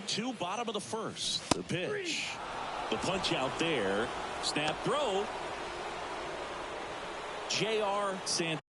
2, bottom of the first. The pitch. The punch out there. Snap throw. J.R. Santos.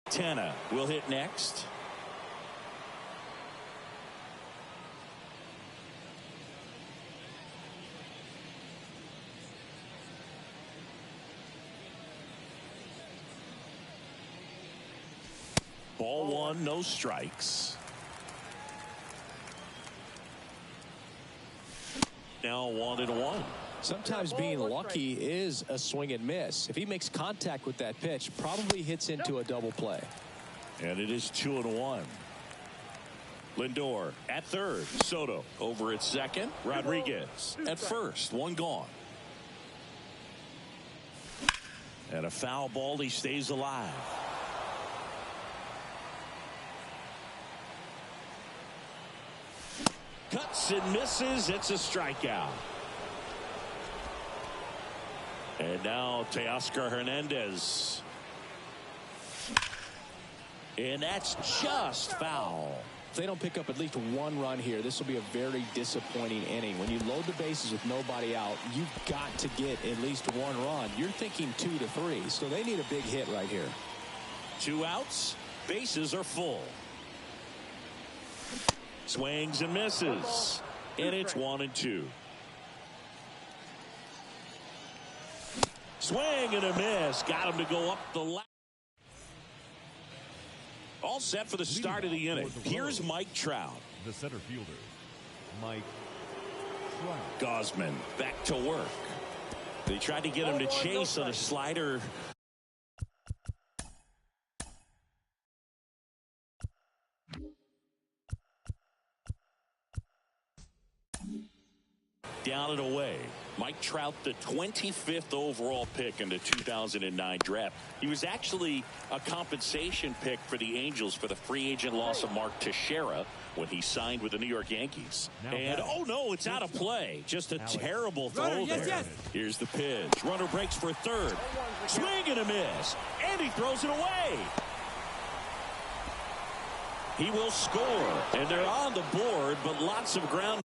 Tana will hit next. Ball 1, no strikes. Now 1-1. Sometimes being lucky is a swing and miss. If he makes contact with that pitch, probably hits into a double play. And it is 2-1. Lindor at third. Soto over at second. Rodriguez at first. One gone. And a foul ball. He stays alive. Cuts and misses. It's a strikeout. And now Teoscar Hernandez. And that's just foul. If they don't pick up at least one run here, this will be a very disappointing inning. When you load the bases with nobody out, you've got to get at least one run. You're thinking 2 to 3, so they need a big hit right here. 2 outs. Bases are full. Swings and misses. And it's 1-2. Swing and a miss. Got him to go up the line. All set for the start of the inning. Here's Mike Trout. The center fielder, Mike Trout. Gausman back to work. They tried to get him to chase on a slider. Down and away. Mike Trout, the 25th overall pick in the 2009 draft. He was actually a compensation pick for the Angels for the free agent loss of Mark Teixeira when he signed with the New York Yankees. And oh no, it's out of play. Just a terrible throw there. Here's the pitch. Runner breaks for third. Swing and a miss. And he throws it away. He will score. And they're on the board, but lots of ground.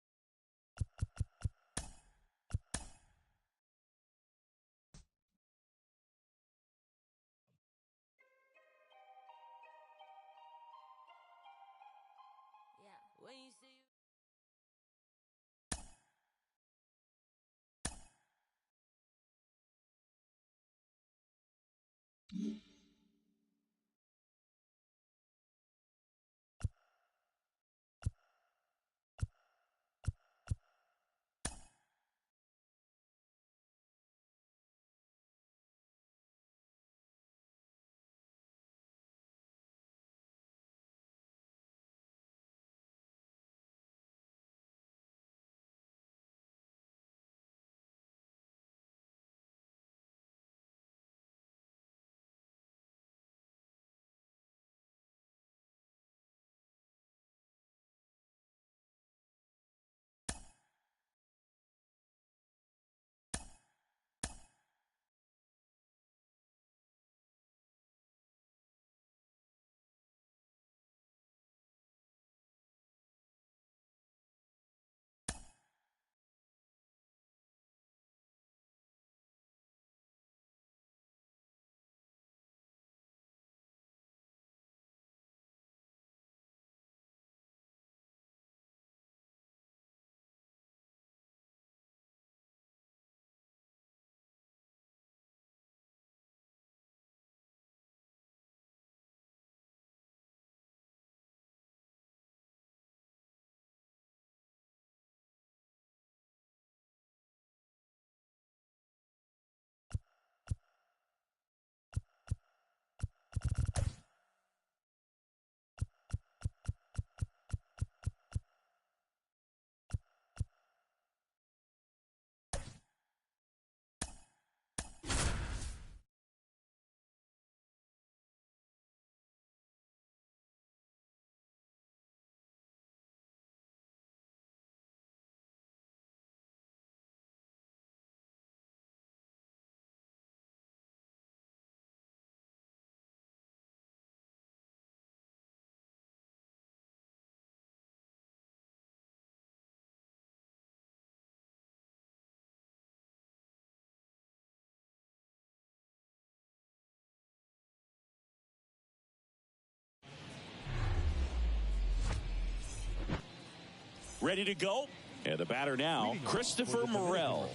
Ready to go. And the batter now, Christopher Morel.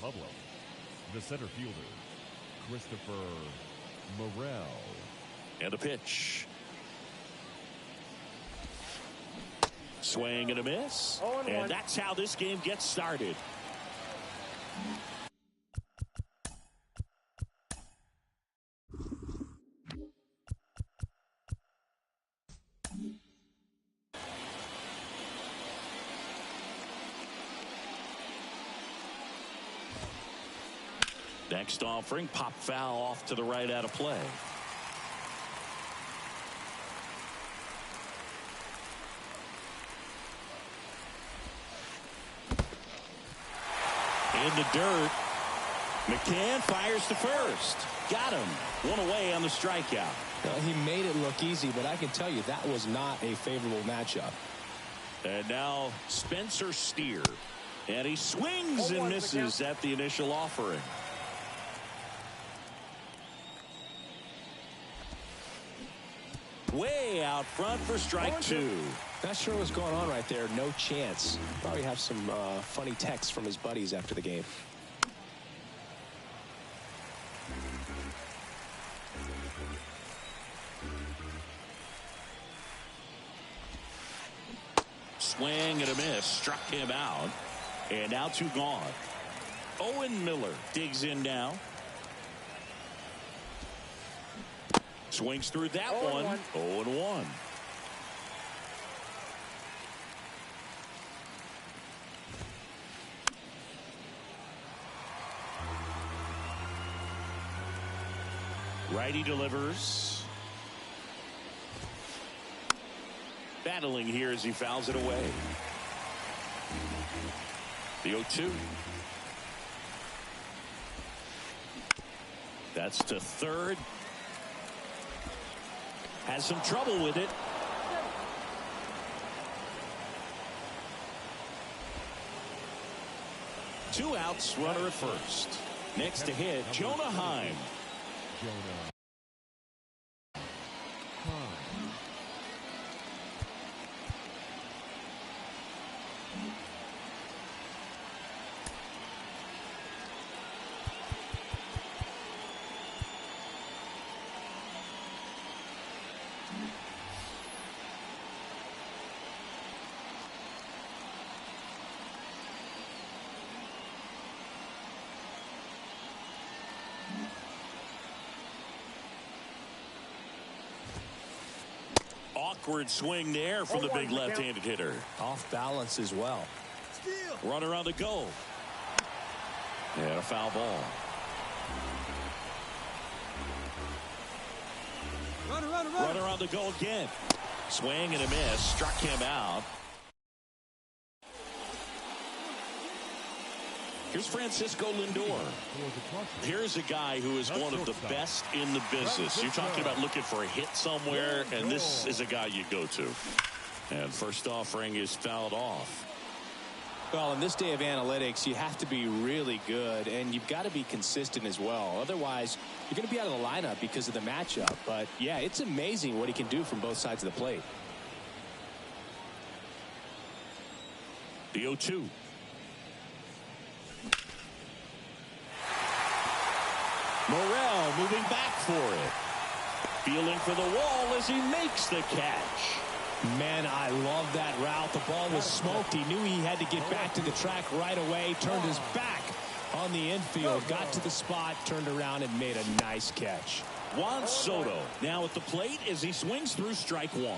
The center fielder, Christopher Morel. And a pitch. Swing and a miss. And that's how this game gets started. Next offering, pop foul off to the right out of play. In the dirt. McCann fires to first. Got him. One away on the strikeout. He made it look easy, but I can tell you that was not a favorable matchup. And now Spencer Steer. And he swings and misses at the initial offering. Way out front for strike two. Not sure what's going on right there. No chance. Probably have some funny texts from his buddies after the game. Swing and a miss. Struck him out. And now two gone. Owen Miller digs in now. Swings through that one. 0-1. Righty delivers. Battling here as he fouls it away. The 0-2. That's to third. Has some trouble with it. 2 outs, runner at first. Next to hit, Jonah Heim. Jonah. Awkward swing there from the big left-handed hitter. Off balance as well. Runner on the go. And a foul ball. Runner on the go again. Swing and a miss. Struck him out. Here's Francisco Lindor. Here's a guy who is one of the best in the business. You're talking about looking for a hit somewhere, and this is a guy you go to. And first offering is fouled off. Well, in this day of analytics, you have to be really good, and you've got to be consistent as well. Otherwise, you're going to be out of the lineup because of the matchup. But, yeah, it's amazing what he can do from both sides of the plate. The 0-2. Morel moving back for it. Feeling for the wall as he makes the catch. Man, I love that route. The ball was smoked. He knew he had to get back to the track right away. Turned his back on the infield. Got to the spot, turned around, and made a nice catch. Juan Soto now at the plate as he swings through strike one.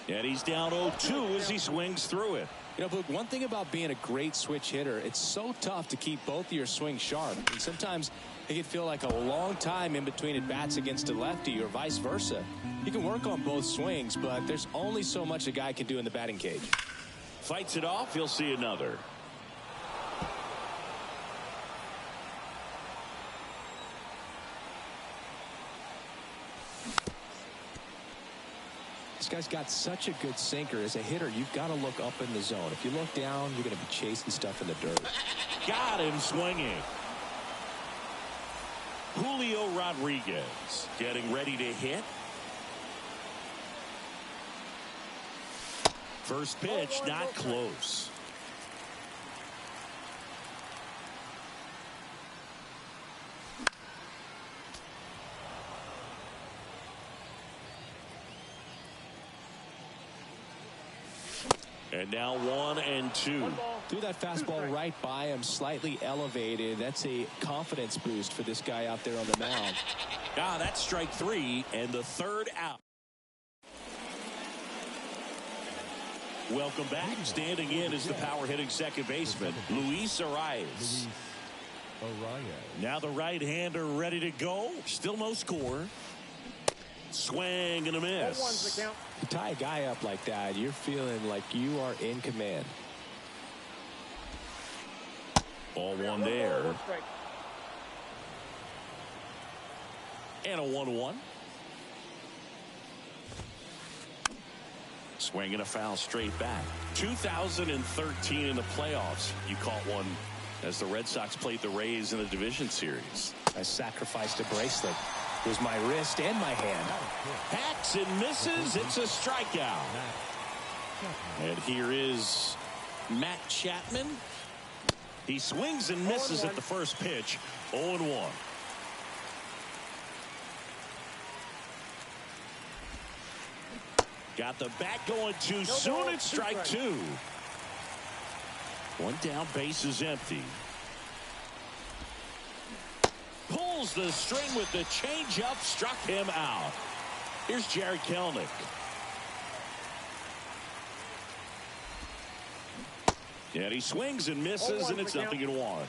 And he's down 0-2 as he swings through it. You know, Boog, one thing about being a great switch hitter, it's so tough to keep both of your swings sharp. And sometimes it can feel like a long time in between at bats against a lefty or vice versa. You can work on both swings, but there's only so much a guy can do in the batting cage. Fights it off. He'll see another. This guy's got such a good sinker. As a hitter, you've got to look up in the zone. If you look down, you're going to be chasing stuff in the dirt. Got him swinging. Julio Rodriguez getting ready to hit. First pitch, not close. And now 1-2. Threw that fastball right by him, slightly elevated. That's a confidence boost for this guy out there on the mound. That's strike three and the third out. Welcome back. Standing in is the power hitting second baseman, Luis Arias. Now the right-hander ready to go. Still no score. Swing and a miss. You tie a guy up like that, you're feeling like you are in command. Ball one there. And a 1-1. Swing and a foul straight back. 2013 in the playoffs. You caught one as the Red Sox played the Rays in the division series. I sacrificed a bracelet. It was my wrist and my hand. Hacks and misses. It's a strikeout. And here is Matt Chapman. He swings and misses at the first pitch. 0-1. Got the bat going too soon. It's strike two. One down, base is empty. Pulls the string with the changeup, struck him out. Here's Jarred Kelenic. And he swings and misses, and it's 0-1.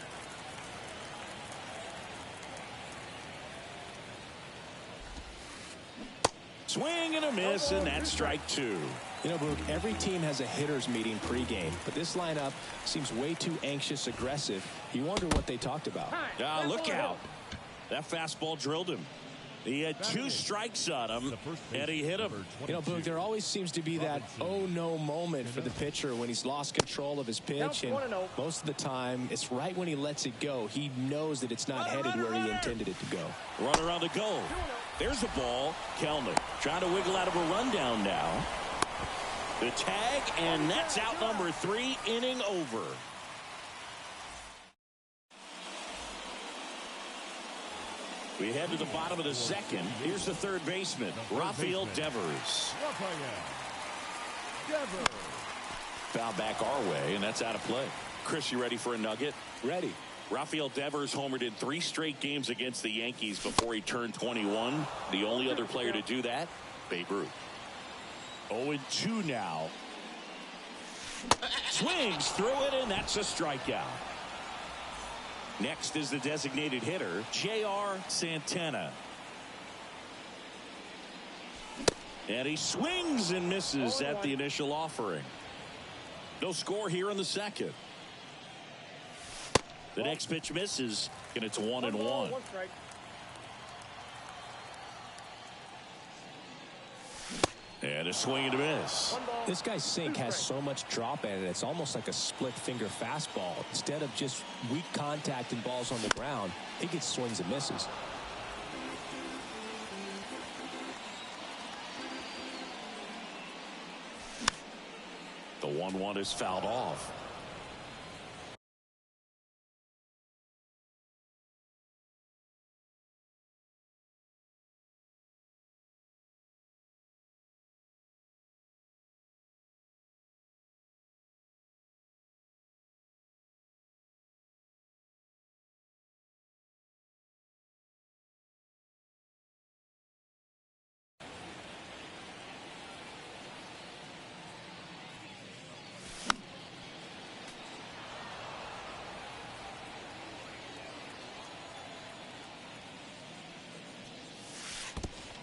Swing and a miss, and that's strike two. You know, Boog, every team has a hitters meeting pregame, but this lineup seems way too anxious, aggressive. You wonder what they talked about. Look out. That fastball drilled him. He had 2 strikes on him, and he hit him. You know, Boog, there always seems to be that oh-no moment for the pitcher when he's lost control of his pitch, and most of the time, it's right when he lets it go. He knows that it's not headed where he intended it to go. Runner on the go. There's a ball. Kelman trying to wiggle out of a rundown now. The tag, and that's out number 3, inning over. We head to the bottom of the second. Here's the third baseman, Rafael Devers. Foul back our way, and that's out of play. Chris, you ready for a nugget? Ready. Rafael Devers homered in 3 straight games against the Yankees before he turned 21. The only other player to do that, Babe Ruth. 0-2 now. Swings through it, and that's a strikeout. Next is the designated hitter, J.R. Santana. And he swings and misses at the initial offering. No score here in the second. The next pitch misses, and it's 1-1. And a swing and a miss. This guy's sink has so much drop in it, it's almost like a split finger fastball. Instead of just weak contact and balls on the ground, he gets swings and misses. The 1-1 is fouled off.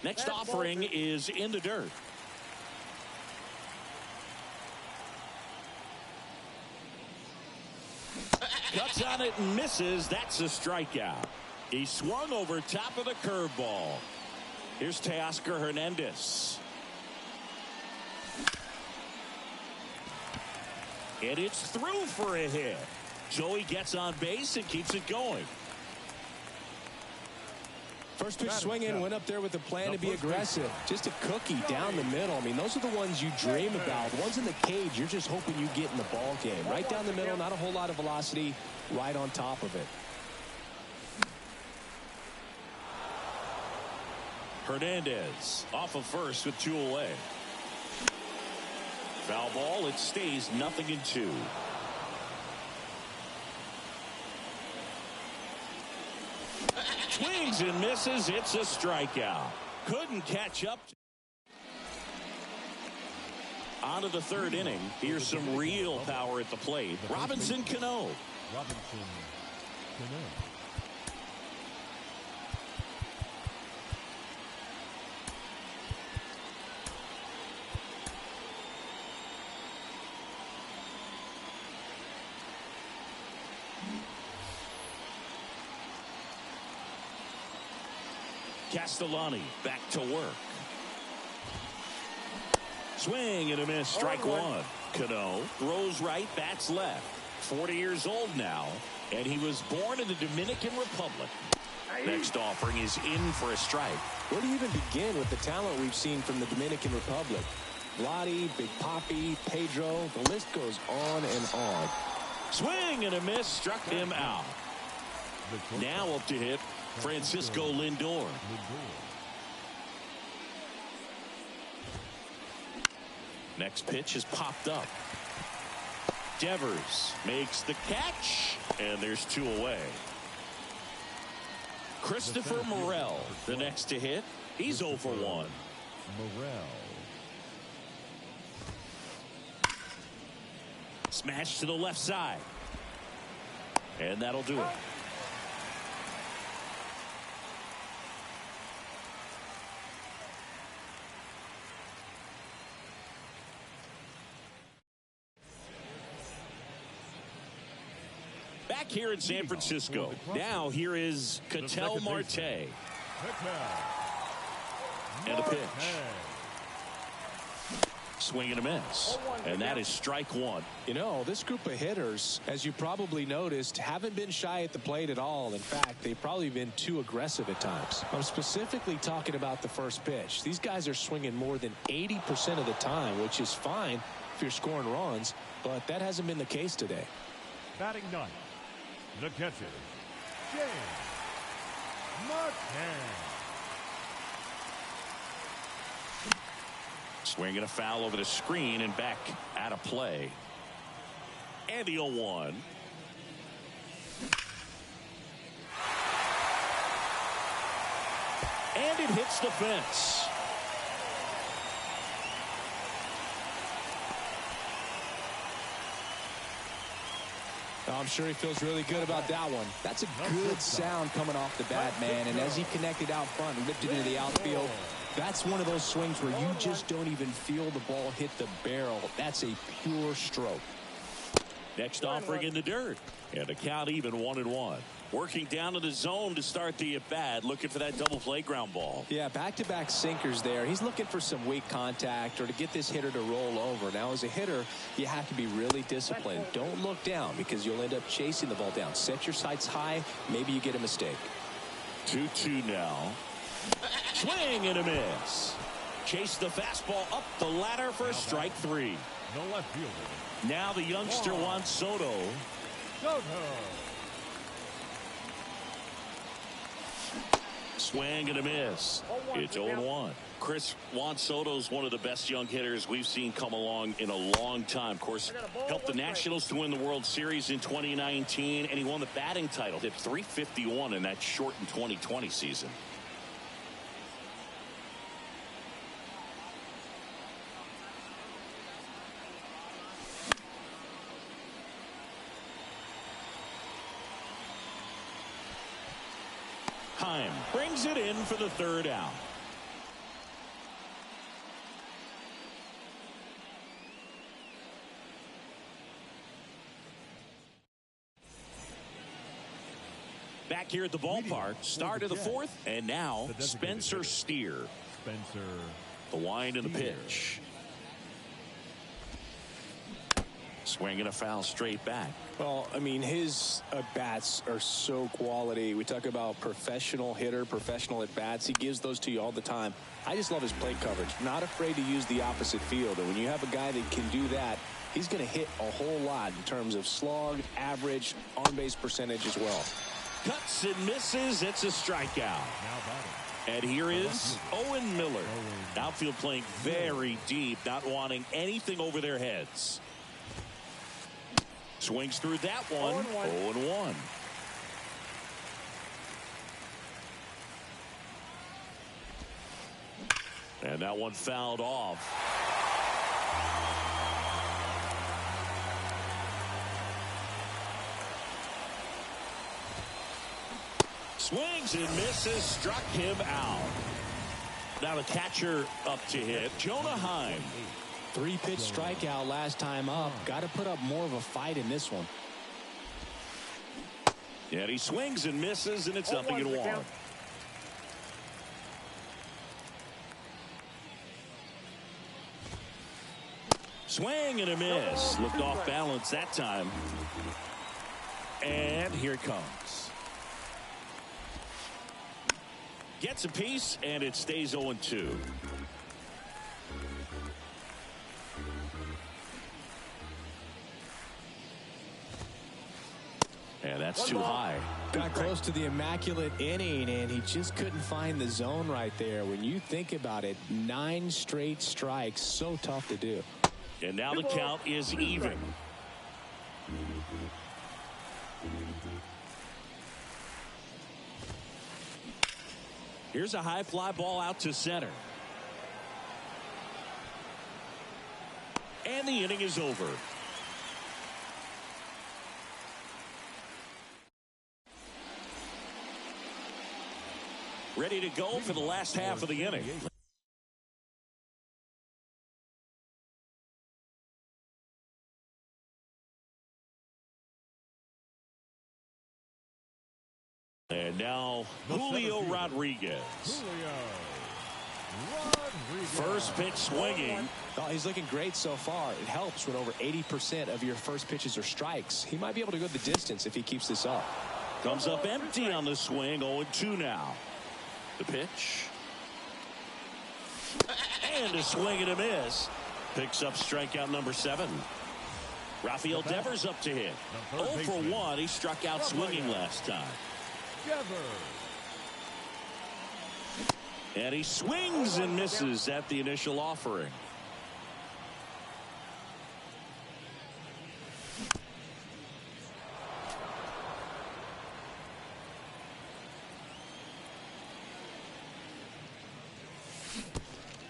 Next offering is in the dirt. Cuts on it and misses. That's a strikeout. He swung over top of the curveball. Here's Teoscar Hernandez. And it's through for a hit. So he gets on base and keeps it going. First pitch swinging, went up there with a plan to be aggressive. Just a cookie down the middle. I mean, those are the ones you dream about. Ones in the cage, you're just hoping you get in the ball game. Right down the middle, not a whole lot of velocity, right on top of it. Hernandez off of first with 2 away. Foul ball, it stays 0-2. Swings and misses. It's a strikeout. Couldn't catch up. On to the third inning. Here's some real power at the plate. Robinson Cano. Castellani back to work. Swing and a miss. Strike 1. Cano throws right, bats left. 40 years old now, and he was born in the Dominican Republic. Next offering is in for a strike. Where do you even begin with the talent we've seen from the Dominican Republic? Vladi, Big Papi, Pedro, the list goes on and on. Swing and a miss. Struck him out. Now up to hit Francisco Lindor. Next pitch is popped up. Devers makes the catch, and there's 2 away. Christopher Morel, the next to hit. He's 0 for 1. Morel. Smash to the left side. And that'll do it. Back here in San Francisco. Now here is Ketel Marte. And a pitch. Swing and a miss. And that is strike one. You know, this group of hitters, as you probably noticed, haven't been shy at the plate at all. In fact, they've probably been too aggressive at times. I'm specifically talking about the first pitch. These guys are swinging more than 80% of the time, which is fine if you're scoring runs, but that hasn't been the case today. Batting ninth, the catcher, James McCann. Swinging a foul over the screen and back out of play. And the 0-1. And it hits the fence. I'm sure he feels really good about that one. That's a good sound coming off the bat, man. And as he connected out front and lifted into the outfield, that's one of those swings where you just don't even feel the ball hit the barrel. That's a pure stroke. Next offering in the dirt. And the count even 1-1. Working down to the zone to start the at-bat, looking for that double play ground ball. Yeah, back-to-back sinkers there. He's looking for some weak contact or to get this hitter to roll over. Now, as a hitter, you have to be really disciplined. Don't look down because you'll end up chasing the ball down. Set your sights high. Maybe you get a mistake. 2-2 now. Swing and a miss. Chase the fastball up the ladder for strike three. The left fielder. Now the youngster Juan Soto. Swing and a miss. It's 0-1. Chris, Juan Soto's one of the best young hitters we've seen come along in a long time. Of course, helped the Nationals to win the World Series in 2019, and he won the batting title. Hit .351 in that shortened 2020 season. Heim brings it in for the third out. Back here at the ballpark, start of the fourth, and now Spencer Steer. The wind and the pitch. Swing and a foul straight back. Well, I mean, his at-bats are so quality. We talk about professional hitter, professional at-bats. He gives those to you all the time. I just love his plate coverage. Not afraid to use the opposite field. And when you have a guy that can do that, he's going to hit a whole lot in terms of slug, average, on-base percentage as well. Cuts and misses. It's a strikeout. And here is Owen Miller. Outfield playing very deep, not wanting anything over their heads. Swings through that one. 0-1. And that one fouled off. Swings and misses. Struck him out. Now the catcher up to hit. Jonah Heim. 3-pitch strikeout last time up. Got to put up more of a fight in this one. And he swings and misses, and it's 0-1. Swing and a miss. Looked off balance that time. And here it comes. Gets a piece, and it stays 0-2. And that's too high. Got close to the immaculate inning, and he just couldn't find the zone right there. When you think about it, 9 straight strikes, so tough to do. And now the count is even. Here's a high fly ball out to center. And the inning is over. Ready to go for the last half of the inning. And now Julio Rodriguez. First pitch swinging. Oh, he's looking great so far. It helps when over 80% of your first pitches are strikes. He might be able to go the distance if he keeps this up. Comes up empty on the swing. 0-2 now. The pitch. And a swing and a miss. Picks up strikeout number 7. Rafael Devers up to hit. 0 for 1. He struck out swinging last time. And he swings and misses at the initial offering.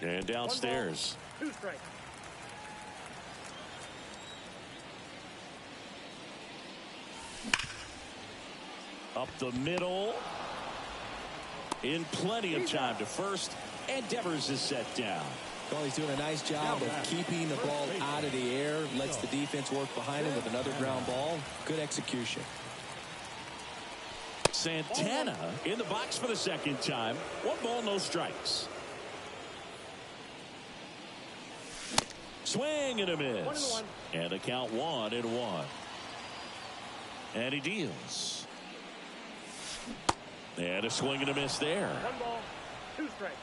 And downstairs. 2 strikes. Up the middle. In plenty of time to first. And Devers is set down. Well, he's doing a nice job of keeping the ball out of the air. Lets the defense work behind him with another ground ball. Good execution. Santana in the box for the second time. 1 ball, no strikes. Swing and a miss. And a count 1-1. And he deals. And a swing and a miss there. 1 ball, 2 strikes.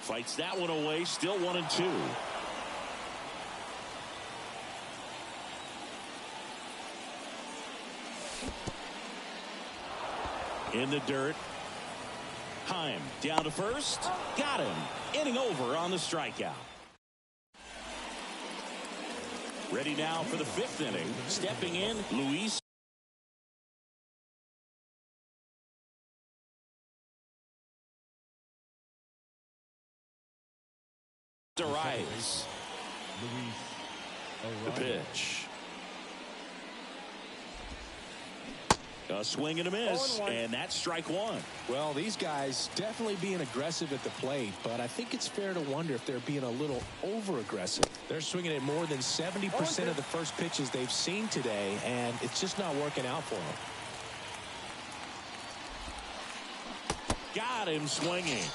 Fights that one away. Still 1-2. In the dirt. Heim down to first. Got him. Inning over on the strikeout. Ready now for the 5th inning. Stepping in, Luis Arias. The pitch. A swing and a miss, and that's strike 1. Well, these guys definitely being aggressive at the plate, but I think it's fair to wonder if they're being a little over-aggressive. They're swinging at more than 70% of the first pitches they've seen today, and it's just not working out for them. Got him swinging.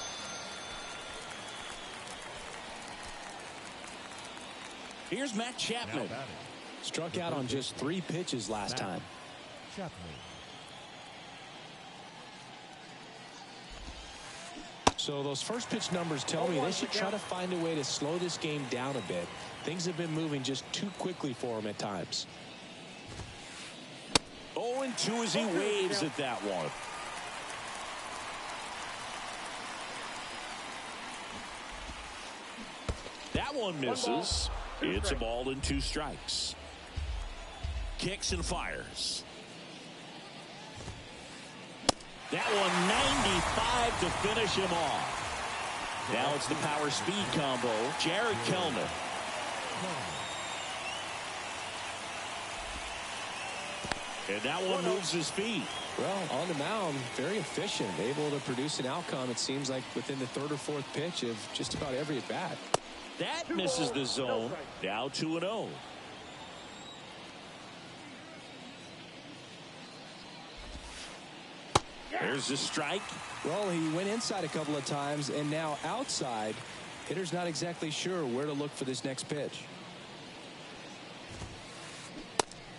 Here's Matt Chapman. Struck out on just 3 pitches last time. So those first pitch numbers tell me they should try to find a way to slow this game down a bit. Things have been moving just too quickly for him at times. 0-2 as he waves at that one. That one misses. It's a ball and 2 strikes. Kicks and fires. That one 95 to finish him off. Now it's the power speed combo. Jared Kellner. And that one moves his feet. Well, on the mound, very efficient, able to produce an outcome, it seems like, within the 3rd or 4th pitch of just about every at bat. That misses the zone. Now 2-0. There's a strike. Well, he went inside a couple of times, and now outside. Hitter's not exactly sure where to look for this next pitch.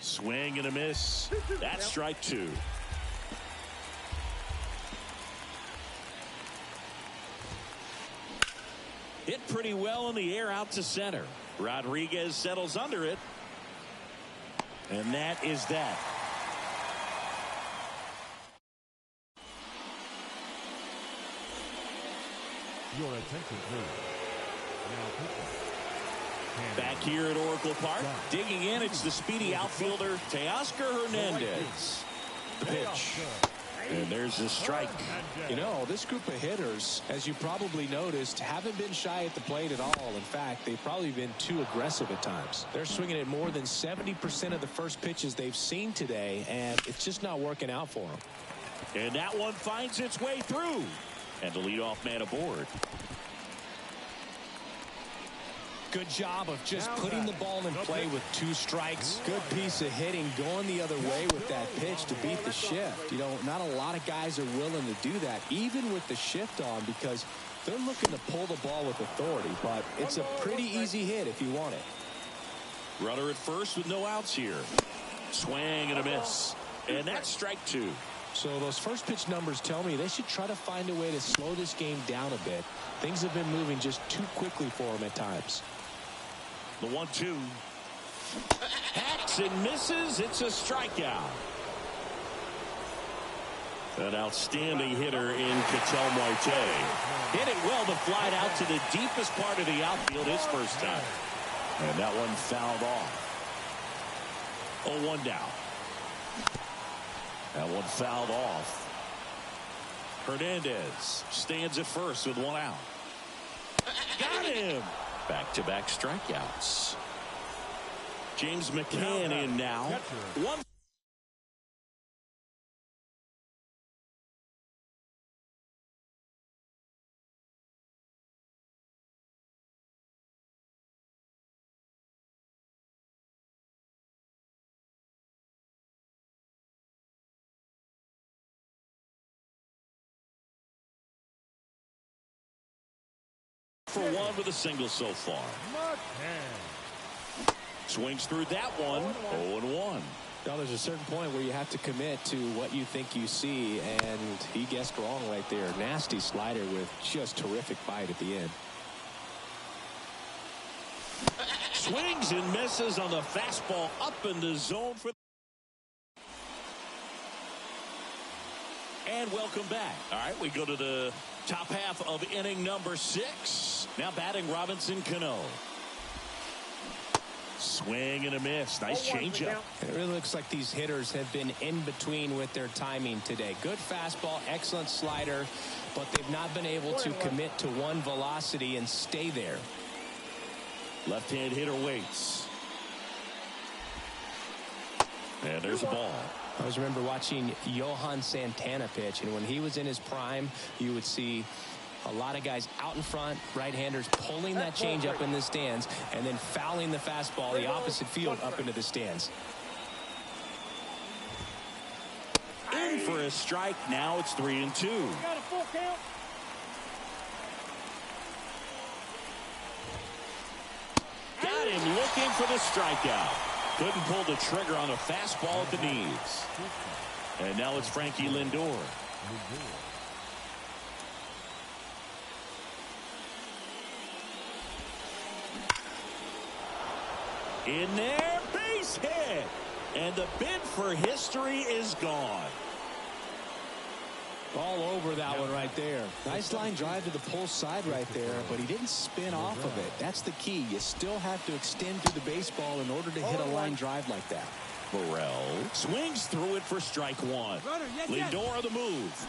Swing and a miss. That's strike 2. Hit pretty well in the air out to center. Rodriguez settles under it. And that is that. Your attention, please. Back here at Oracle Park, digging in, it's the speedy outfielder, Teoscar Hernandez. The pitch. And there's a strike. You know, this group of hitters, as you probably noticed, haven't been shy at the plate at all. In fact, they've probably been too aggressive at times. They're swinging at more than 70% of the first pitches they've seen today, and it's just not working out for them. And that one finds its way through. And the leadoff man aboard. good job of just putting the ball in play with 2 strikes. Good piece of hitting going the other way with that pitch to beat the shift. You know, not a lot of guys are willing to do that, even with the shift on, because they're looking to pull the ball with authority. But it's a pretty easy hit if you want it. Runner at first with no outs here. Swing and a miss. And that's strike 2. So those first pitch numbers tell me they should try to find a way to slow this game down a bit. Things have been moving just too quickly for them at times. The 1-2. Hacks and misses. It's a strikeout. An outstanding hitter in Ketel Marte. Hit it well to fly it out to the deepest part of the outfield his first time. And that one fouled off. 0-1 down. That one fouled off. Hernandez stands at first with 1 out. Got him. Back-to-back strikeouts. James McCann in now. 1. For 1 with a single so far. Swings through that one. 0-1. Now there's a certain point where you have to commit to what you think you see, and he guessed wrong right there. Nasty slider with just terrific bite at the end. Swings and misses on the fastball up in the zone for. And welcome back. All right, we go to the top half of inning number 6. Now batting Robinson Cano. Swing and a miss. Nice changeup. It really looks like these hitters have been in between with their timing today. Good fastball, excellent slider, but they've not been able to commit to one velocity and stay there. Left-hand hitter waits. And there's a ball. I always remember watching Johan Santana pitch, and when he was in his prime, you would see a lot of guys out in front, right-handers pulling that change up in the stands and then fouling the fastball the opposite field up into the stands. In for a strike. Now it's 3-2. Got a full count. Got him looking for the strikeout. Couldn't pull the trigger on a fastball at the knees. And now it's Frankie Lindor. In there, base hit. And the bid for history is gone. All over that one right there. Nice line drive to the pull side right there, but he didn't spin off of it. That's the key. You still have to extend through the baseball in order to hit a line drive like that. Burrell swings through it for strike 1. Lindor on the move.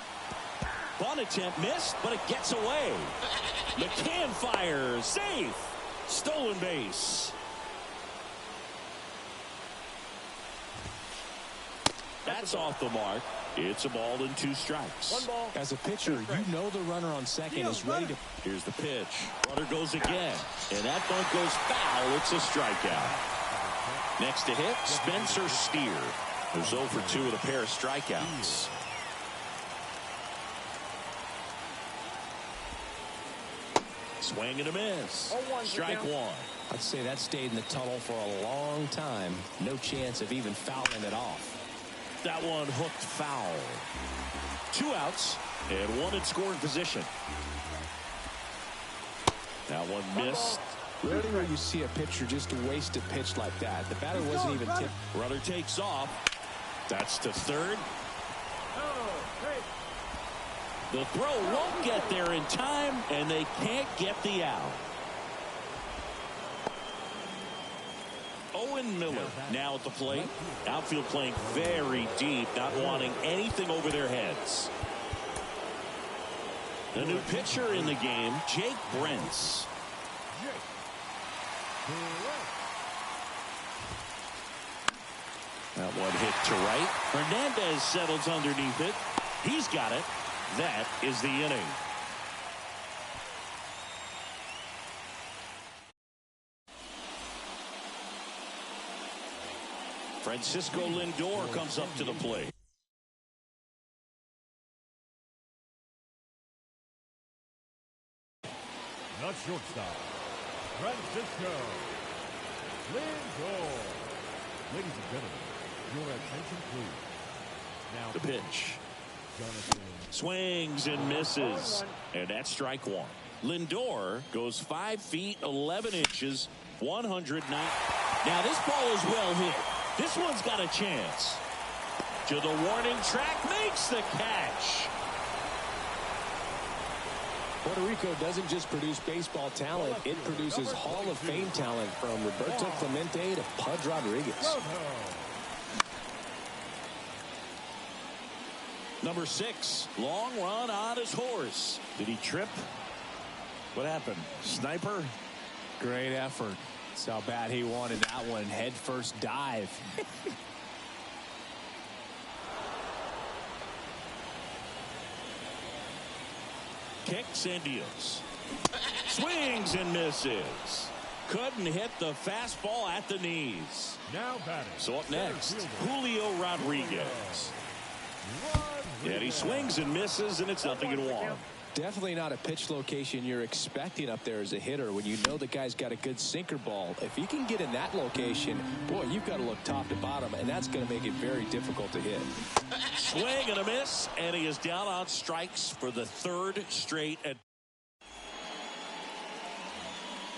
Bunt attempt missed, but it gets away. McCann fires. Safe. Stolen base. That's off the mark. It's a ball and 2 strikes. 1 ball. As a pitcher, you know the runner on second is ready to. Here's the pitch. Runner goes again. And that bunt goes foul. It's a strikeout. Next to hit, Spencer Steer. There's 0 for 2 with a pair of strikeouts. Swing and a miss. Strike 1. I'd say that stayed in the tunnel for a long time. No chance of even fouling it off. That one hooked foul. 2 outs and 1 in scoring position. That one missed. Rarely where you see a pitcher just waste a pitch like that. The batter wasn't even tipped. Runner takes off. That's to third. The throw won't get there in time, and they can't get the out. Owen Miller now at the plate. Outfield playing very deep, not wanting anything over their heads. The new pitcher in the game, Jake Brentz. That one hit to right. Hernandez settles underneath it. He's got it. That is the inning. Francisco Lindor comes up to the plate. Not shortstop, Francisco Lindor. Ladies and gentlemen, your attention please. Now The pitch. Jonathan. Swings and misses. And that's strike one. Lindor goes 5 feet 11 inches, 109. Now this ball is well hit. This one's got a chance. To the warning track, makes the catch. Puerto Rico doesn't just produce baseball talent, it produces Hall of Fame talent from Roberto Clemente to Pudge Rodriguez. Number 6, long run on his horse. Did he trip? What happened? Sniper? Great effort. That's how bad he wanted that one. Head first dive. Kicks and deals. Swings and misses. Couldn't hit the fastball at the knees. Now batting. So up next, Julio Rodriguez. And he swings and misses, and it's 0-1. Definitely not a pitch location you're expecting up there as a hitter when you know the guy's got a good sinker ball. If he can get in that location, boy, you've got to look top to bottom, and that's going to make it very difficult to hit. Swing and a miss, and he is down on strikes for the 3rd straight.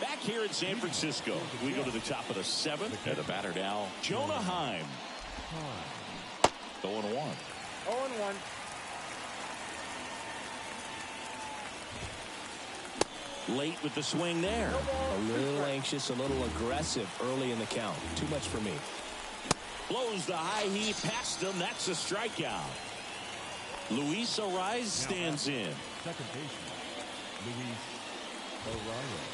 Back here in San Francisco, we go to the top of the 7th, and the batter now, Jonah Heim. 0-1. 0-1. Late with the swing there. A little anxious, a little aggressive early in the count. Too much for me. Blows the high heat past him. That's a strikeout. Luis Arraez stands in. Second baseman, Luis Arraez.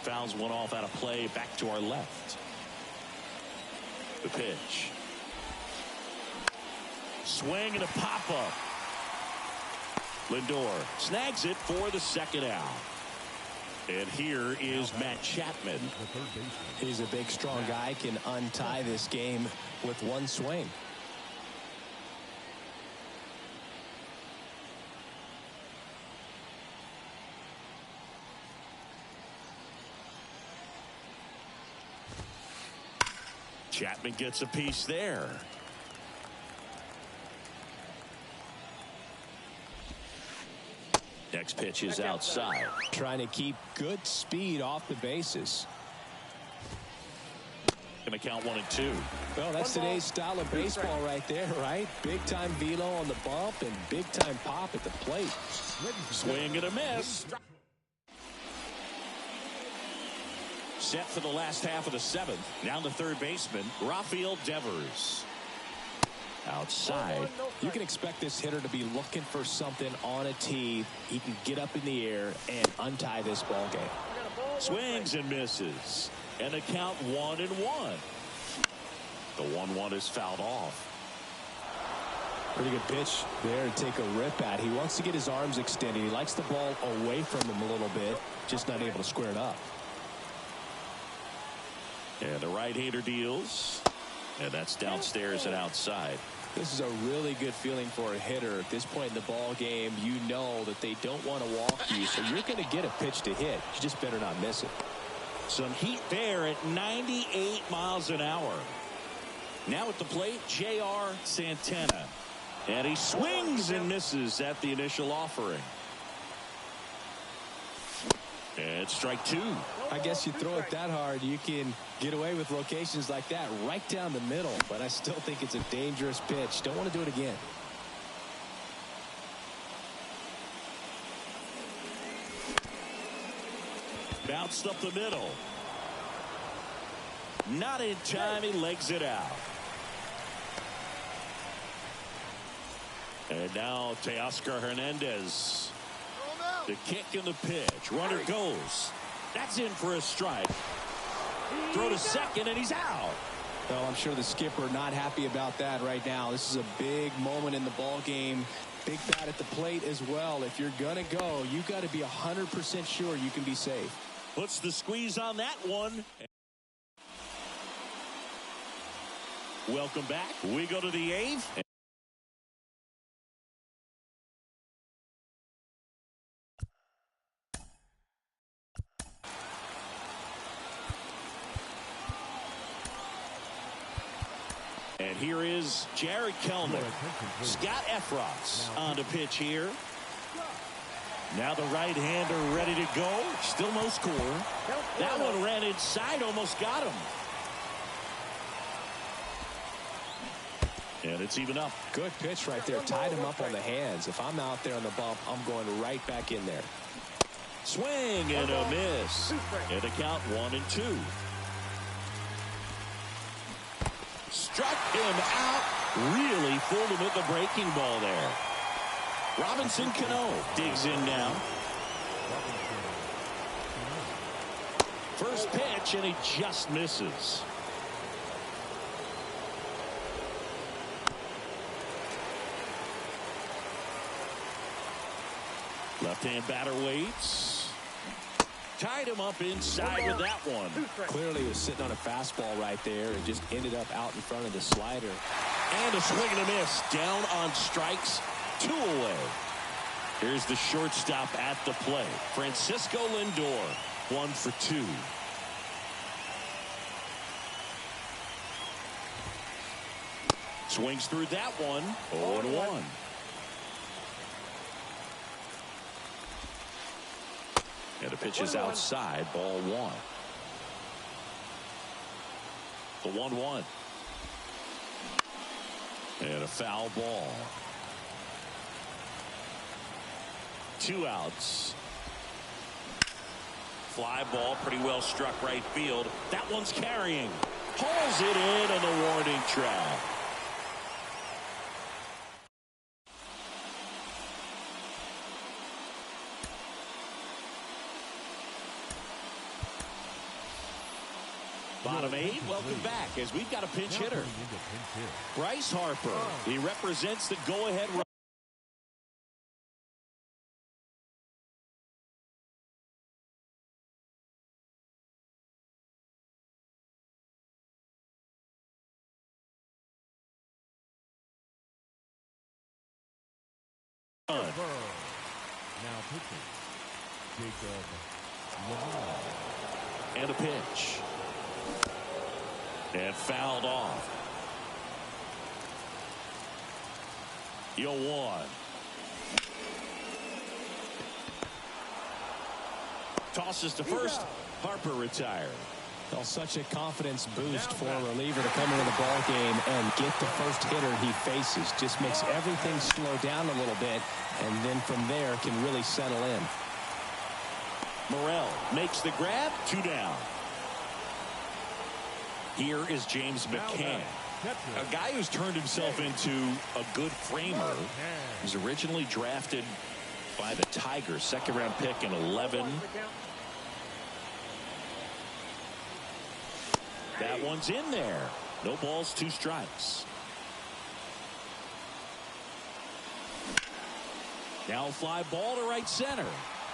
Fouls one off out of play. Back to our left. The pitch. Swing and a pop-up. Lindor snags it for the 2nd out. And here is Matt Chapman. The third baseman. He's a big, strong guy, can untie this game with one swing. Chapman gets a piece there. Next pitch is outside. Trying to keep good speed off the bases. Going to count 1-2. Well, that's today's style of baseball right there, right? Big time velo on the bump and big time pop at the plate. Swing and a miss. Set for the last half of the 7th. Now the 3rd baseman, Rafael Devers. Outside. You can expect this hitter to be looking for something on a tee. He can get up in the air and untie this ball game. Swings and misses. And the count 1-1. The 1-1 is fouled off. Pretty good pitch there to take a rip at. He wants to get his arms extended. He likes the ball away from him a little bit. Just not able to square it up. And the right-hander deals. And that's downstairs and outside. This is a really good feeling for a hitter. At this point in the ball game, you know that they don't want to walk you, so you're going to get a pitch to hit. You just better not miss it. Some heat there at 98 miles an hour. Now at the plate, J.R. Santana. And he swings and misses at the initial offering. And strike 2. I guess you throw it that hard, you can get away with locations like that right down the middle. But I still think it's a dangerous pitch. Don't want to do it again. Bounced up the middle. Not in time. He legs it out. And now Teoscar Hernandez. The kick and the pitch. Runner goes. That's in for a strike. Throw to second, and he's out. Well, I'm sure the skipper not happy about that right now. This is a big moment in the ball game. Big bat at the plate as well. If you're going to go, you got to be 100% sure you can be safe. Puts the squeeze on that one. Welcome back. We go to the 8th. And here is Jared Kellner. Scott Effross on the pitch here. Now the right-hander ready to go. Still no score. That one ran inside, almost got him. And it's even up. Good pitch right there. Tied him up on the hands. If I'm out there on the bump, I'm going right back in there. Swing and a miss. And the count 1-2. Struck him out. Really fooled him with the breaking ball there. Robinson Cano digs in now. First pitch, and he just misses. Left-hand batter waits. Tied him up inside with that one. Clearly he was sitting on a fastball right there and just ended up out in front of the slider. And a swing and a miss. Down on strikes. 2 away. Here's the shortstop at the plate. Francisco Lindor. 1 for 2. Swings through that one. 0-1. And the pitch is outside. Ball 1. The 1-1. And a foul ball. 2 outs. Fly ball pretty well struck right field. That one's carrying. Hauls it in on the warning track. Bottom 8, welcome back as we've got a pinch hitter. Bryce Harper. He represents the go-ahead run. Now pitching. Jacob LeMond. And a pitch. And fouled off. 0-1. Tosses to first. Harper retired. Well, such a confidence boost for a reliever to come into the ball game and get the first hitter he faces. Just makes everything slow down a little bit, and then from there can really settle in. Morel makes the grab. 2 down. Here is James McCann, a guy who's turned himself into a good framer. He was originally drafted by the Tigers, 2nd-round pick in 11. That one's in there. No balls, 2 strikes. Now fly ball to right center.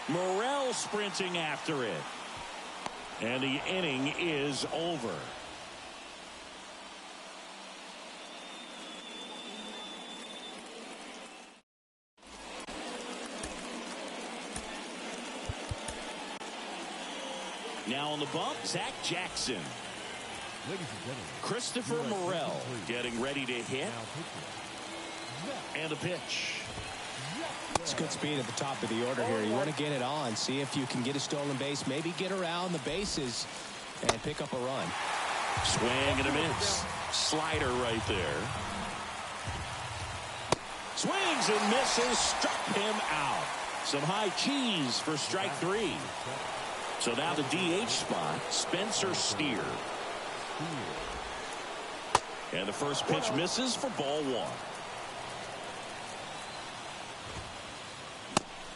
Morel sprinting after it. And the inning is over. Now on the bump, Zach Jackson. Ladies and gentlemen, Christopher Morel getting ready to hit. And a pitch. It's good speed at the top of the order here. You want to get it on, see if you can get a stolen base, maybe get around the bases and pick up a run. Swing and a miss. Slider right there. Swings and misses. Struck him out. Some high cheese for strike 3. So now the DH spot, Spencer Steer. And the first pitch misses for ball 1.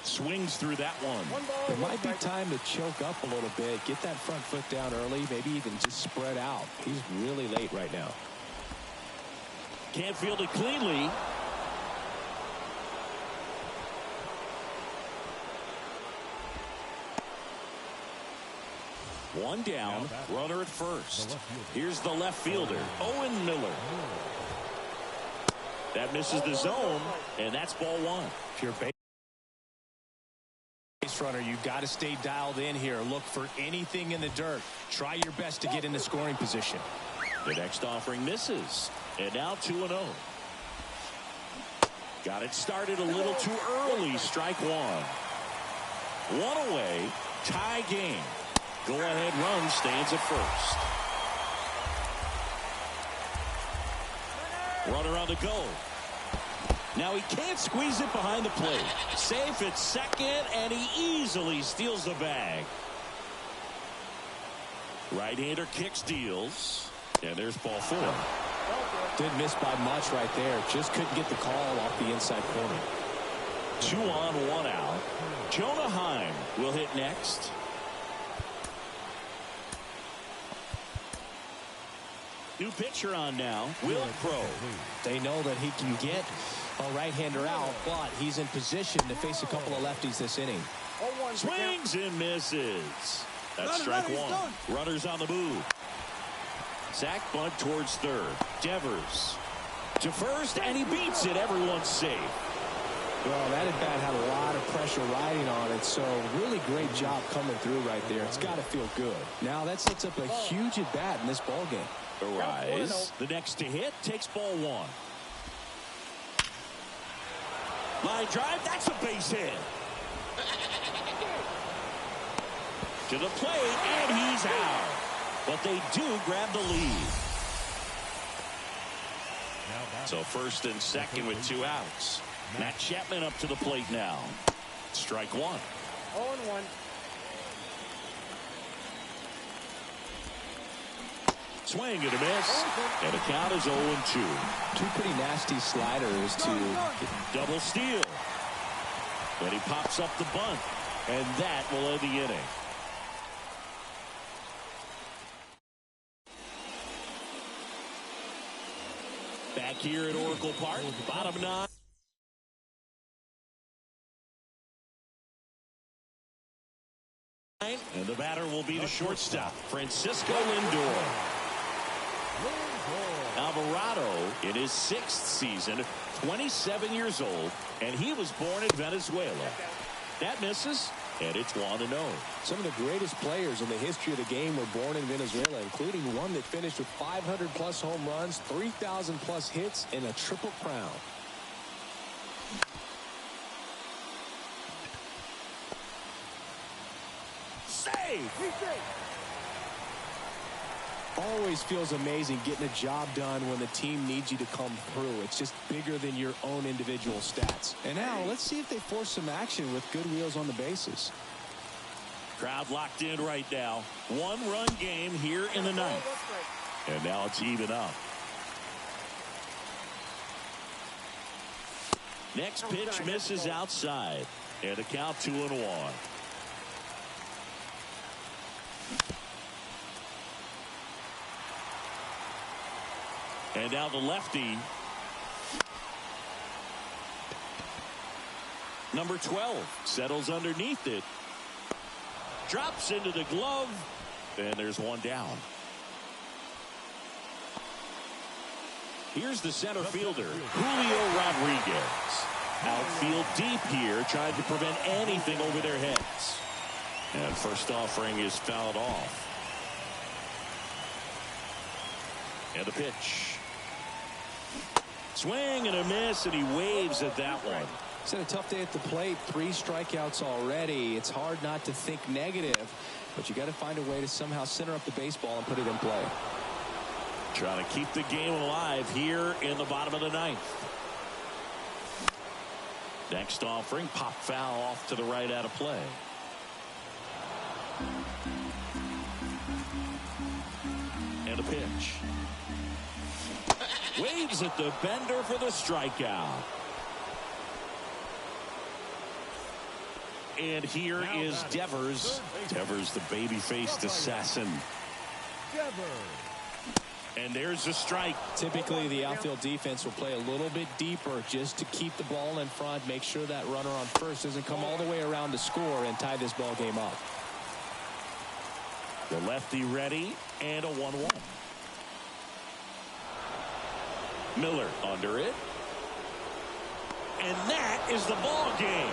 Swings through that one. It might be time to choke up a little bit, get that front foot down early, maybe even just spread out. He's really late right now. Can't field it cleanly. One down, runner at first. Here's the left fielder, Owen Miller. That misses the zone, and that's ball one. If you're a base runner, you've got to stay dialed in here. Look for anything in the dirt. Try your best to get into scoring position. The next offering misses, and now 2-0. Got it started a little too early. Strike one. One away. Tie game. Go-ahead run stands at first. Runner on the go. Now he can't squeeze it behind the plate. Safe at second, and he easily steals the bag. Right-hander kicks, deals, and there's ball four. Didn't miss by much right there. Just couldn't get the call off the inside corner. 2 on, 1 out. Jonah Heim will hit next. New pitcher on now, Will Crowe. They know that he can get a right-hander out, but he's in position to face a couple of lefties this inning. Swings and misses. That's strike one. Runners on the move. Sack bunt towards third. Devers to first, and he beats it. Everyone's safe. Well, that at-bat had a lot of pressure riding on it, so really great job coming through right there. It's got to feel good. Now that sets up a huge at-bat in this ballgame. Arise. The next to hit takes ball one. Line drive. That's a base hit. To the plate, and he's out. But they do grab the lead. So first and second with 2 outs. Matt Chapman up to the plate now. Strike one. 0-1. Swing and a miss. And the count is 0-2. Two pretty nasty sliders to double steal. Then he pops up the bunt. And that will end the inning. Back here at Oracle Park, bottom 9. And the batter will be the shortstop, Francisco Lindor. Alvarado in his 6th season, 27 years old, and he was born in Venezuela. That misses, and it's 1-0. Some of the greatest players in the history of the game were born in Venezuela, including one that finished with 500-plus home runs, 3,000-plus hits, and a triple crown. Save! Always feels amazing getting a job done when the team needs you to come through. It's just bigger than your own individual stats. And now let's see if they force some action with good wheels on the bases. Crowd locked in right now. 1-run game here in the 9th. And now it's even up. Next pitch misses outside. And the count 2-1. And now the lefty. Number 12 settles underneath it. Drops into the glove. And there's one down. Here's the center fielder, Julio Rodriguez. Outfield deep here, trying to prevent anything over their heads. And first offering is fouled off. And the pitch. Swing and a miss, and he waves at that one. He's had a tough day at the plate. 3 strikeouts already. It's hard not to think negative, but you got to find a way to somehow center up the baseball and put it in play. Trying to keep the game alive here in the bottom of the 9th. Next offering, pop foul off to the right out of play. And a pitch. Waves at the bender for the strikeout. And here is Devers. Devers, the baby-faced assassin. And there's a strike. Typically, the outfield defense will play a little bit deeper just to keep the ball in front, make sure that runner on first doesn't come all the way around to score and tie this ball game up. The lefty ready, and a 1-1. Miller under it. And that is the ball game.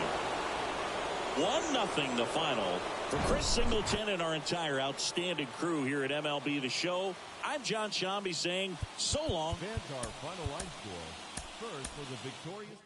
1-0 the final. For Chris Singleton and our entire outstanding crew here at MLB The Show, I'm John Shambi saying so long. Fans, our final line score. First for the victorious.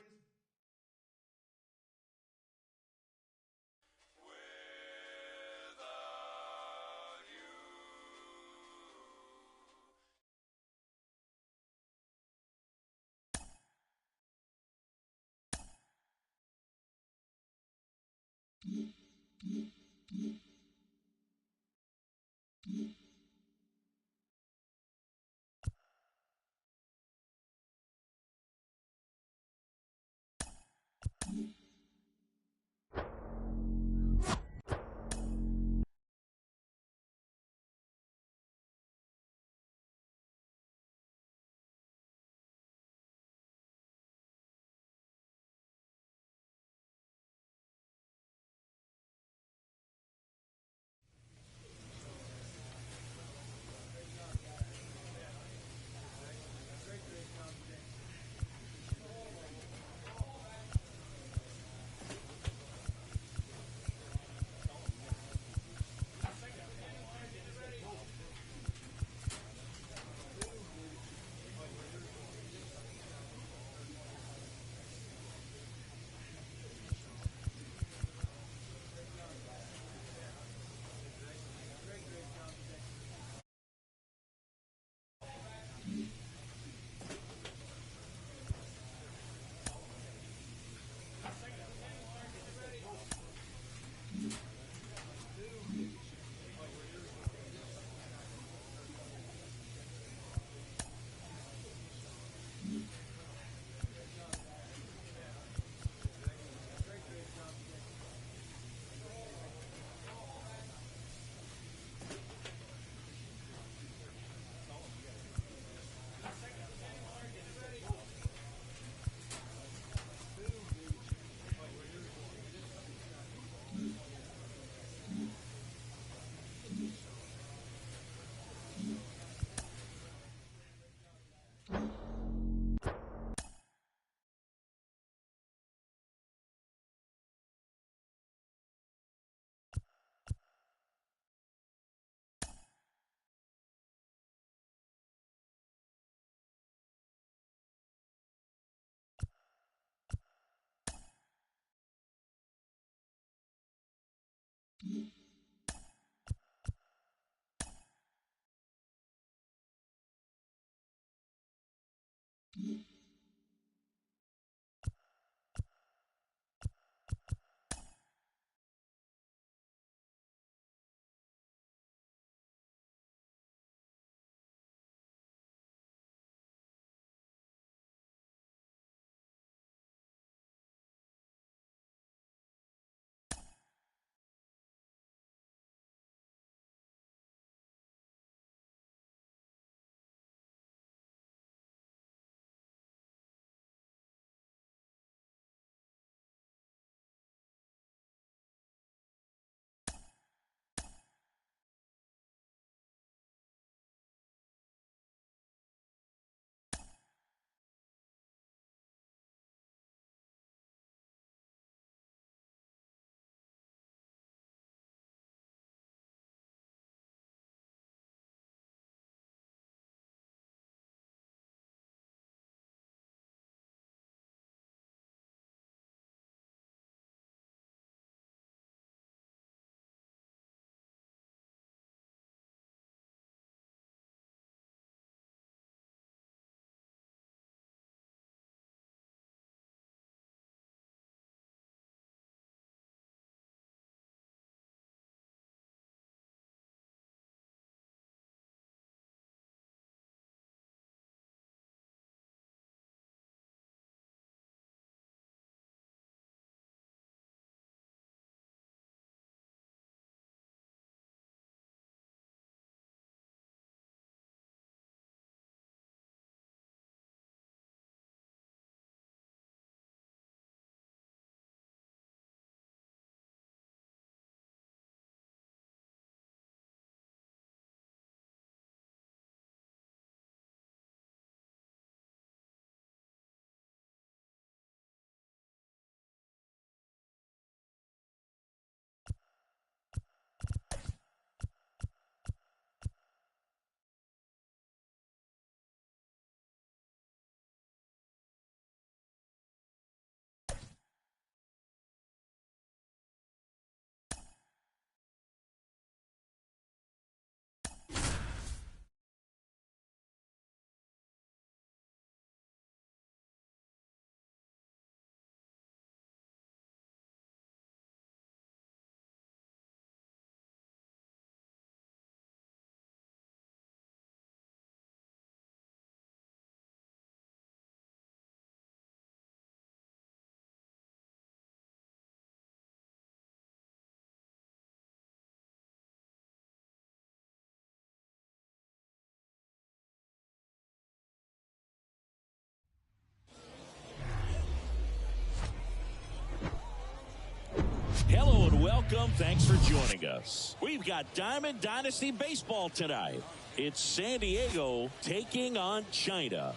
Welcome. Thanks for joining us. We've got Diamond Dynasty Baseball tonight. It's San Diego taking on China.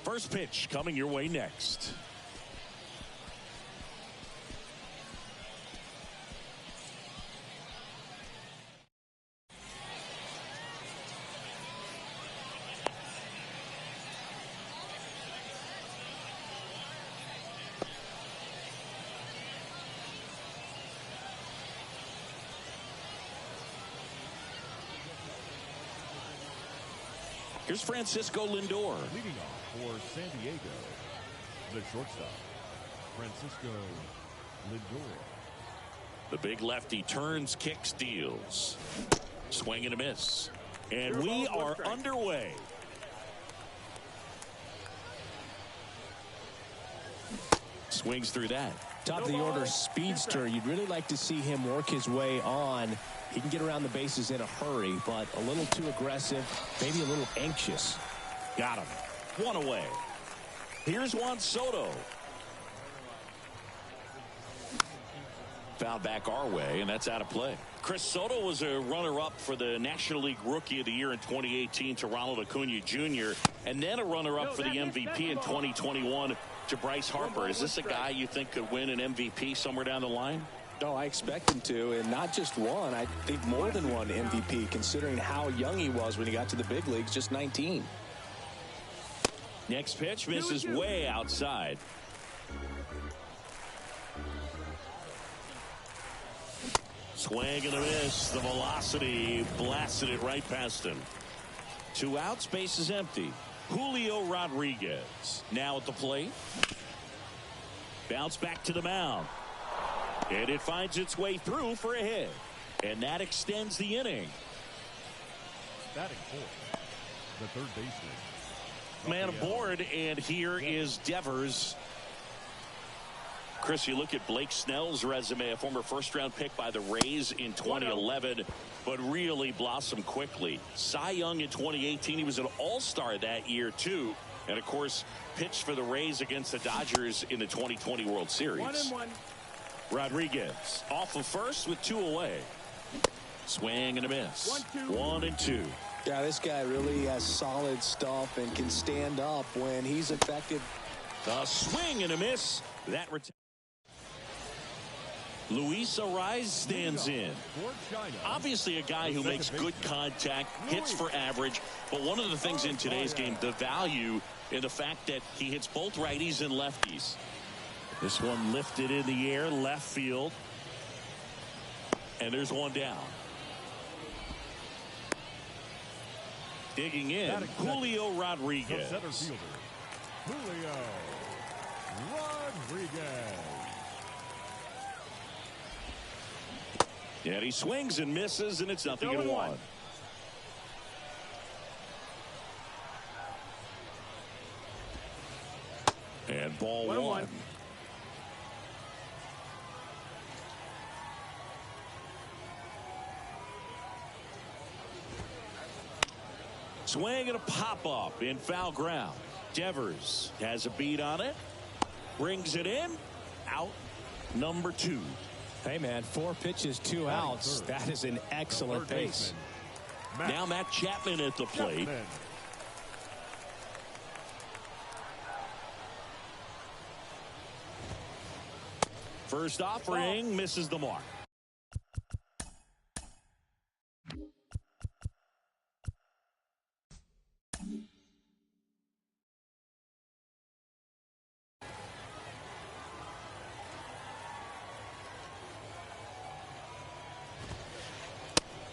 First pitch coming your way next. Here's Francisco Lindor. Leading off for San Diego, the shortstop, Francisco Lindor. The big lefty turns, kicks, deals. Swing and a miss. And we are underway. Swings through that. Top of the order speedster. You'd really like to see him work his way on. He can get around the bases in a hurry, but a little too aggressive, maybe a little anxious. Got him. One away. Here's Juan Soto. Foul back our way, and that's out of play. Chris Soto was a runner-up for the National League Rookie of the Year in 2018 to Ronald Acuna Jr., and then a runner-up for the MVP in 2021 to Bryce Harper. Is this a guy you think could win an MVP somewhere down the line? No, I expect him to, and not just one. I think more than one MVP, considering how young he was when he got to the big leagues, just 19. Next pitch misses way outside. Swing and a miss. The velocity blasted it right past him. 2 outs, base is empty. Julio Rodriguez now at the plate. Bounce back to the mound. And it finds its way through for a hit. And that extends the inning. Batting fourth, the third baseman. Man aboard, and here is Devers. Chris, you look at Blake Snell's resume, a former first-round pick by the Rays in 2011, but really blossomed quickly. Cy Young in 2018, he was an all-star that year, too. And, of course, pitched for the Rays against the Dodgers in the 2020 World Series. 1-1. Rodriguez off of first with 2 away. Swing and a miss. 1-2. Yeah, this guy really has solid stuff and can stand up when he's effective. A swing and a miss. That Luis Arraez stands in. Obviously a guy who makes good contact, hits for average, but one of the things in today's game, the value in the fact that he hits both righties and lefties. This one lifted in the air, left field. And there's one down. Digging in, Julio Rodriguez. Center fielder, Julio Rodriguez. And he swings and misses, and it's 0-1. And ball 1. Swing and a pop-up in foul ground. Devers has a beat on it. Brings it in. Out number 2. Hey, man, 4 pitches, 2 outs. That is an excellent pace. Now Matt Chapman at the plate. First offering misses the mark.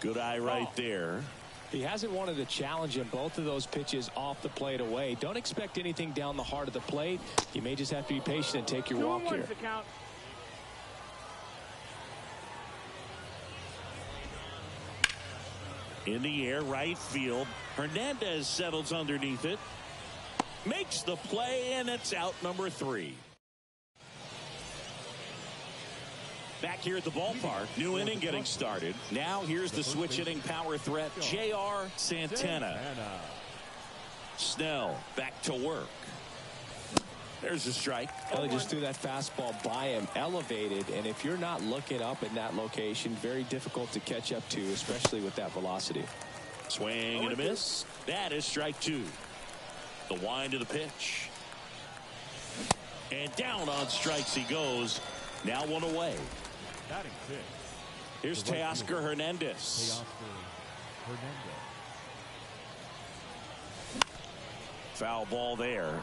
Good eye right there. He hasn't wanted to challenge him. Both of those pitches off the plate away. Don't expect anything down the heart of the plate. You may just have to be patient and take your walk here. In the air, right field. Hernandez settles underneath it. Makes the play, and it's out number 3. Back here at the ballpark, new inning getting started. Now here's the switch hitting power threat, J.R. Santana. Snell back to work. There's a strike. Well, he just threw that fastball by him, elevated, and if you're not looking up in that location, very difficult to catch up to, especially with that velocity. Swing and a miss. That is strike two. The wind of the pitch. And down on strikes he goes. Now one away. Batting fifth. Here's Teoscar Hernandez. Foul ball there.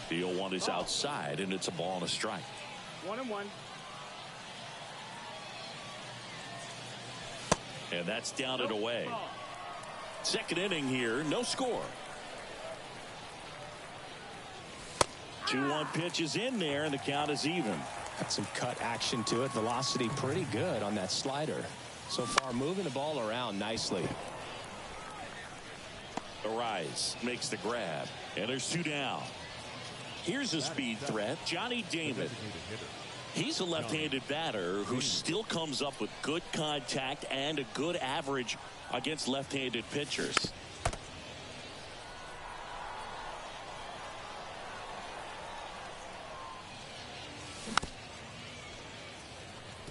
The 0-1 is outside, and it's a ball and a strike. 1-1. And that's down and away. Second inning here, no score. 2-1 pitch is in there, and the count is even. Got some cut action to it. Velocity pretty good on that slider. So far, moving the ball around nicely. Arise makes the grab, and there's two down. Here's a speed threat, Johnny Damon. He's a left-handed batter who still comes up with good contact and a good average against left-handed pitchers.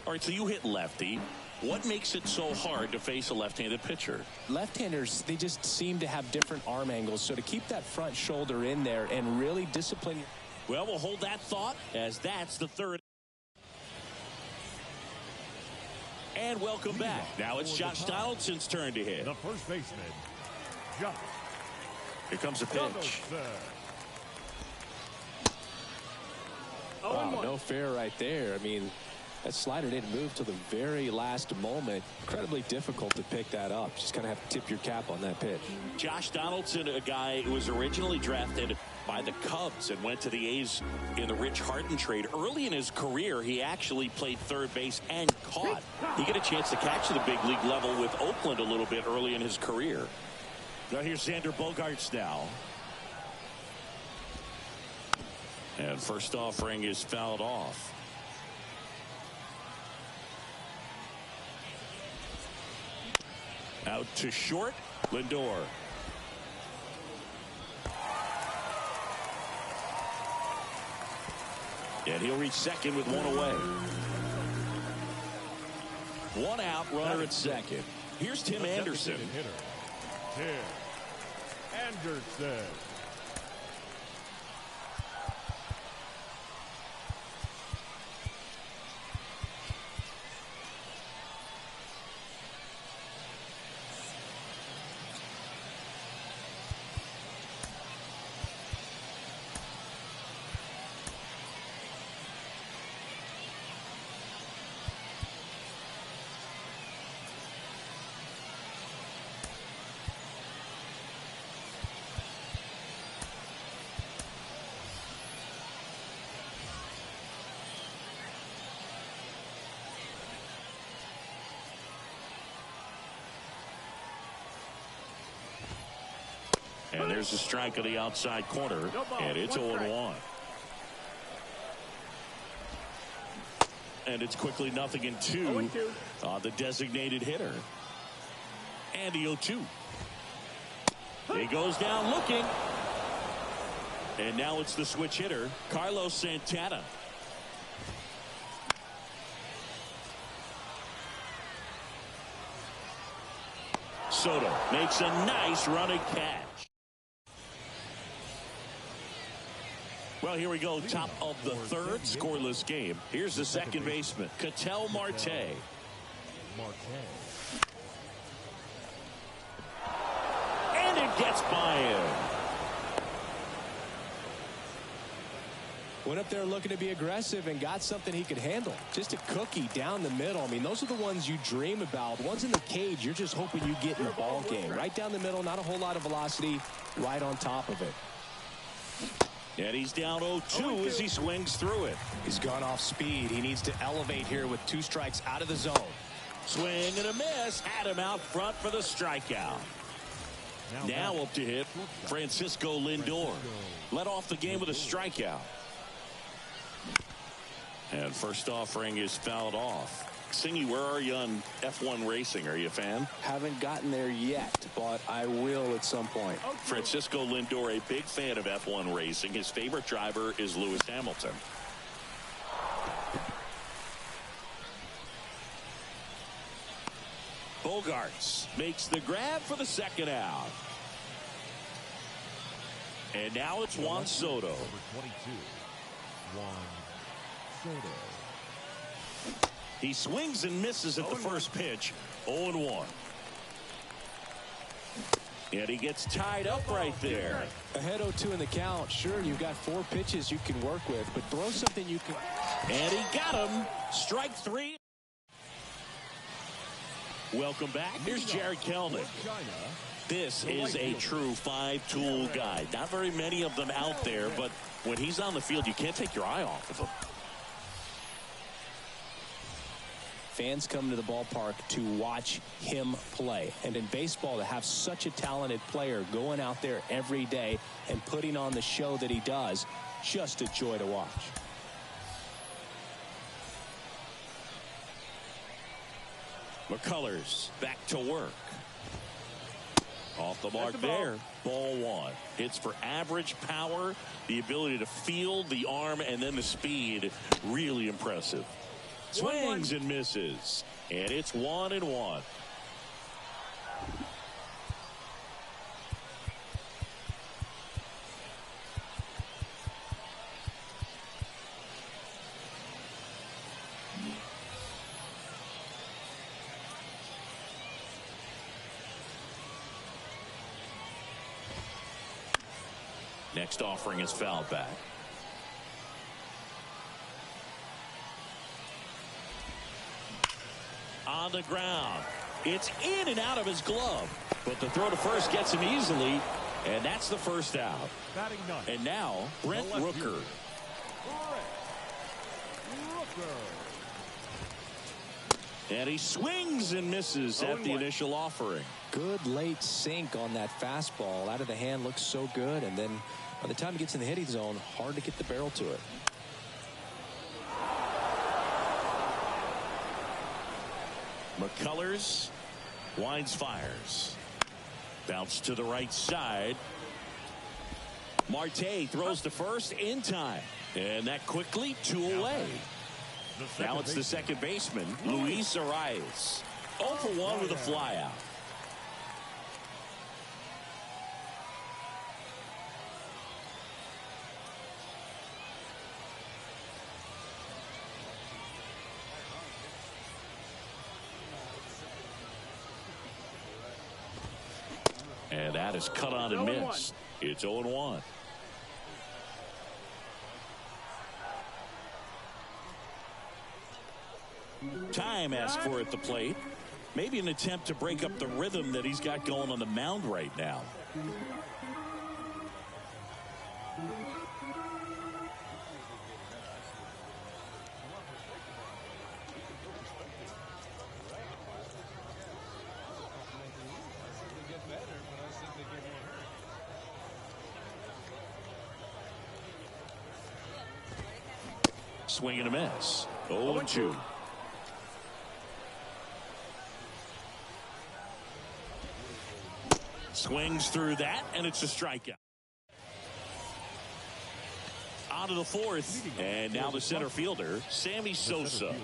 All right, so you hit lefty. What makes it so hard to face a left-handed pitcher? Left-handers, they just seem to have different arm angles. So to keep that front shoulder in there and really discipline. Well, we'll hold that thought as that's the third. And welcome back. Now it's Josh Donaldson's turn to hit. The first baseman, Josh. Here comes a pitch. Wow, no fair right there. I mean, that slider didn't move till the very last moment. Incredibly difficult to pick that up. Just kind of have to tip your cap on that pitch. Josh Donaldson, a guy who was originally drafted by the Cubs and went to the A's in the Rich Harden trade. Early in his career, he actually played third base and caught. He got a chance to catch the big league level with Oakland a little bit early in his career. Now here's Xander Bogaerts now. And first offering is fouled off. Out to short, Lindor. And he'll reach second with one away. One out, runner at second. Here's Tim Anderson. Tim Anderson. And there's a strike on the outside corner, and it's 0-1. And it's quickly 0-2 on the designated hitter. And the 0-2. He goes down looking. And now it's the switch hitter, Carlos Santana. Soto makes a nice running catch. Well, here we go, top of the third, scoreless game. Here's the second baseman, Ketel Marte. And it gets by him. Went up there looking to be aggressive and got something he could handle. Just a cookie down the middle. I mean, those are the ones you dream about. Ones in the cage, you're just hoping you get in the ball game. Right down the middle, not a whole lot of velocity, right on top of it. And he's down 0-2 as he swings through it. He's gone off speed. He needs to elevate here with 2 strikes out of the zone. Swing and a miss. Had him out front for the strikeout. Now up to hit Francisco Lindor. Led off the game with a strikeout. And first offering is fouled off. Singy, where are you on F1 racing? Are you a fan? Haven't gotten there yet, but I will at some point. Francisco Lindor, a big fan of F1 racing. His favorite driver is Lewis Hamilton. Bogaerts makes the grab for the second out. And now it's Juan Soto. Number 22, Juan Soto. He swings and misses at the first pitch. 0-1. And he gets tied up right there. Ahead 0-2 in the count. Sure, you've got 4 pitches you can work with, but throw something you can. And he got him. Strike 3. Welcome back. Here's Jarred Kelenic. This is a true 5-tool guy. Not very many of them out there, but when he's on the field, you can't take your eye off of him. Fans come to the ballpark to watch him play. And in baseball, to have such a talented player going out there every day and putting on the show that he does, just a joy to watch. McCullers back to work. Off the mark there. Ball 1. Hits for average power, the ability to field, the arm, and then the speed. Really impressive. Swings and misses. And it's 1-1. Next offering is fouled back. On the ground. It's in and out of his glove. But the throw to first gets him easily. And that's the first out. And now, Brent Rooker. And he swings and misses at the initial offering. Good late sink on that fastball. Out of the hand looks so good. And then by the time it gets in the hitting zone, hard to get the barrel to it. McCullers winds, fires. Bounce to the right side. Marte throws to first in time. And that quickly 2 away. Now it's the second baseman, Luis Arraez. 0 for 1 with a flyout. And that is cut on and missed. It's 0-1. Time asked for at the plate. Maybe an attempt to break up the rhythm that he's got going on the mound right now. Swing and a miss. 0-2. Swings through that, and it's a strikeout. On to the fourth, and now the center fielder, Sammy Sosa.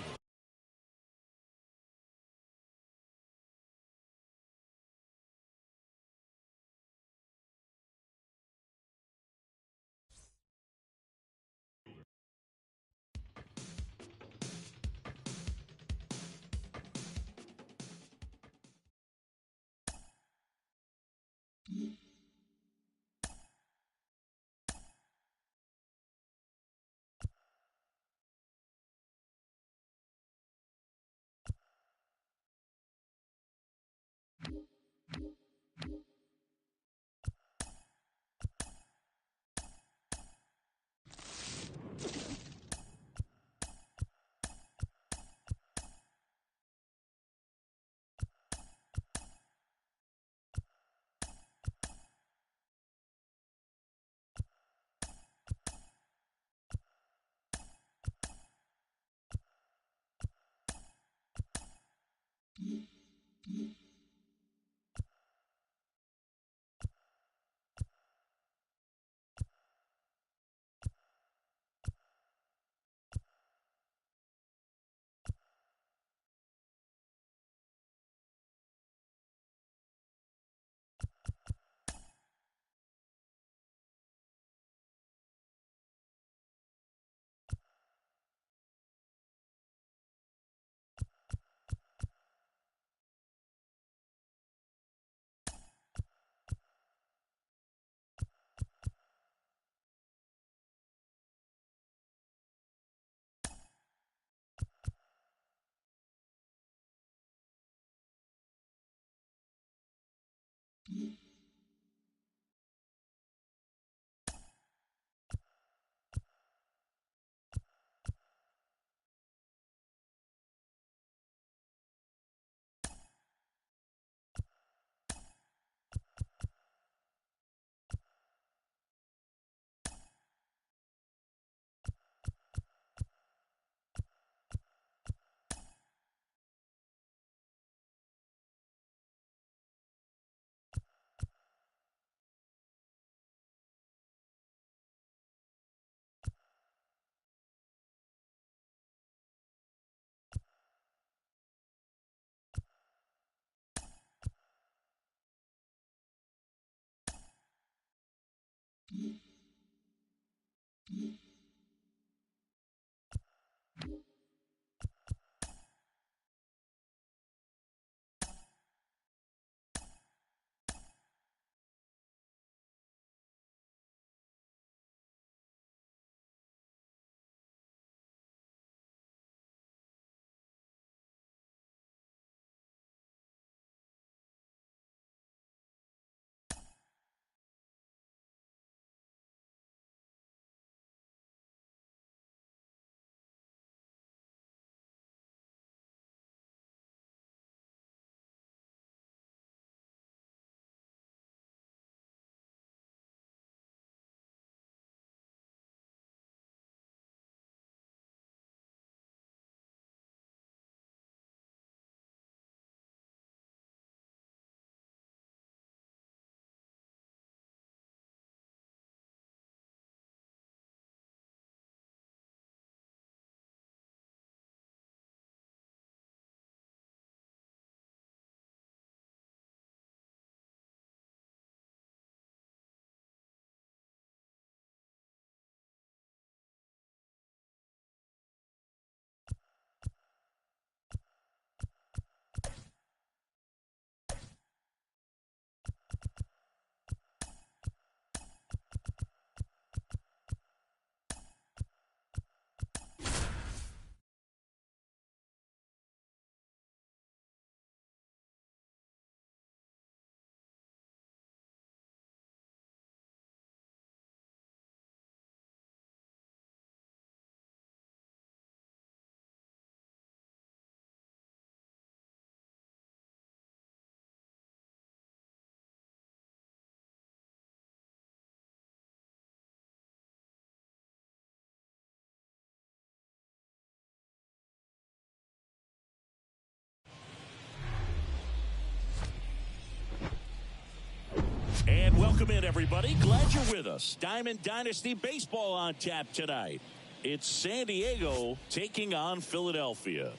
And welcome in, everybody. Glad you're with us. Diamond Dynasty Baseball on tap tonight. It's San Diego taking on Philadelphia.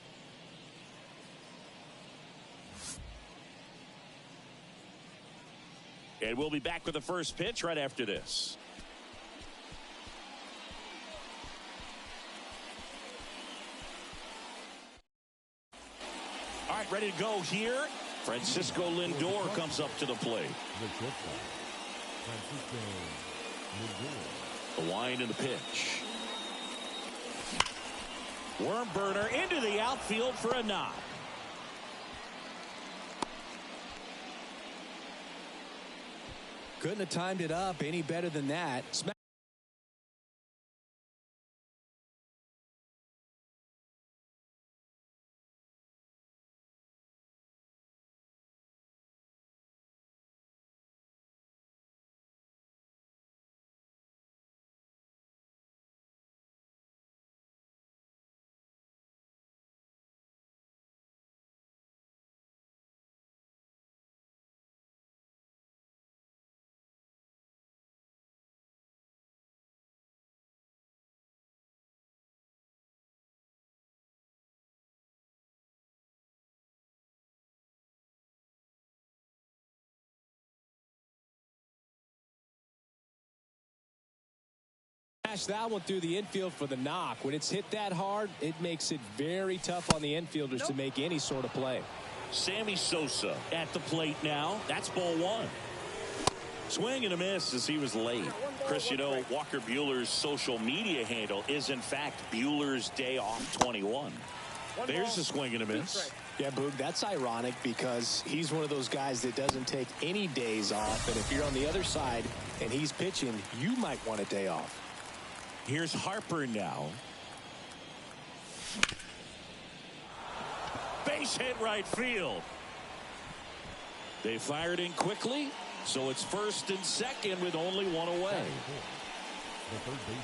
And we'll be back with the first pitch right after this. All right, ready to go here. Francisco Lindor comes up to the plate. The wind and the pitch. Worm burner into the outfield for a knock. Couldn't have timed it up any better than that. That one through the infield for the knock. When it's hit that hard, it makes it very tough on the infielders to make any sort of play. Sammy Sosa at the plate now. That's ball one. Swing and a miss as he was late. Chris, you know, Walker Buehler's social media handle is, in fact, Buehler's Day Off 21. There's a swing and a miss. Yeah, Boog, that's ironic because he's one of those guys that doesn't take any days off. And if you're on the other side and he's pitching, you might want a day off. Here's Harper now. Base hit right field. They fired in quickly, so it's first and second with only one away. The third baseman,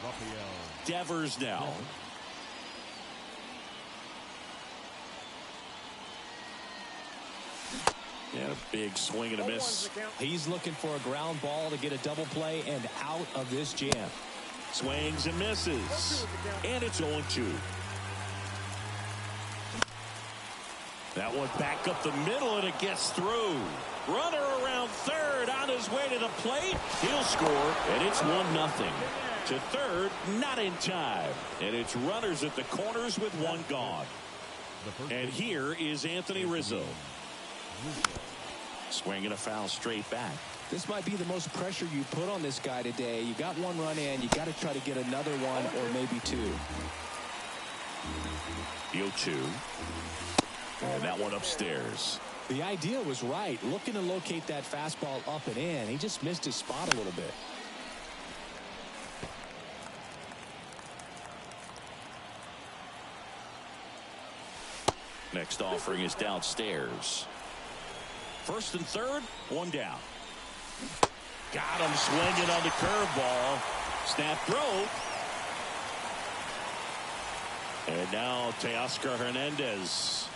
Rafael Devers now. And a big swing and a miss. He's looking for a ground ball to get a double play and out of this jam. Swings and misses. And it's 0-2. That one back up the middle, and it gets through. Runner around third on his way to the plate. He'll score, and it's 1-0. To third, not in time. And it's runners at the corners with one gone. And here is Anthony Rizzo. Swinging a foul straight back. This might be the most pressure you put on this guy today. You got one run in. You got to try to get another one or maybe two. The 0-2. And that one upstairs. The idea was right. Looking to locate that fastball up and in. He just missed his spot a little bit. Next offering is downstairs. First and third, one down. Got him swinging on the curveball. Snap throw. And now Teoscar Hernandez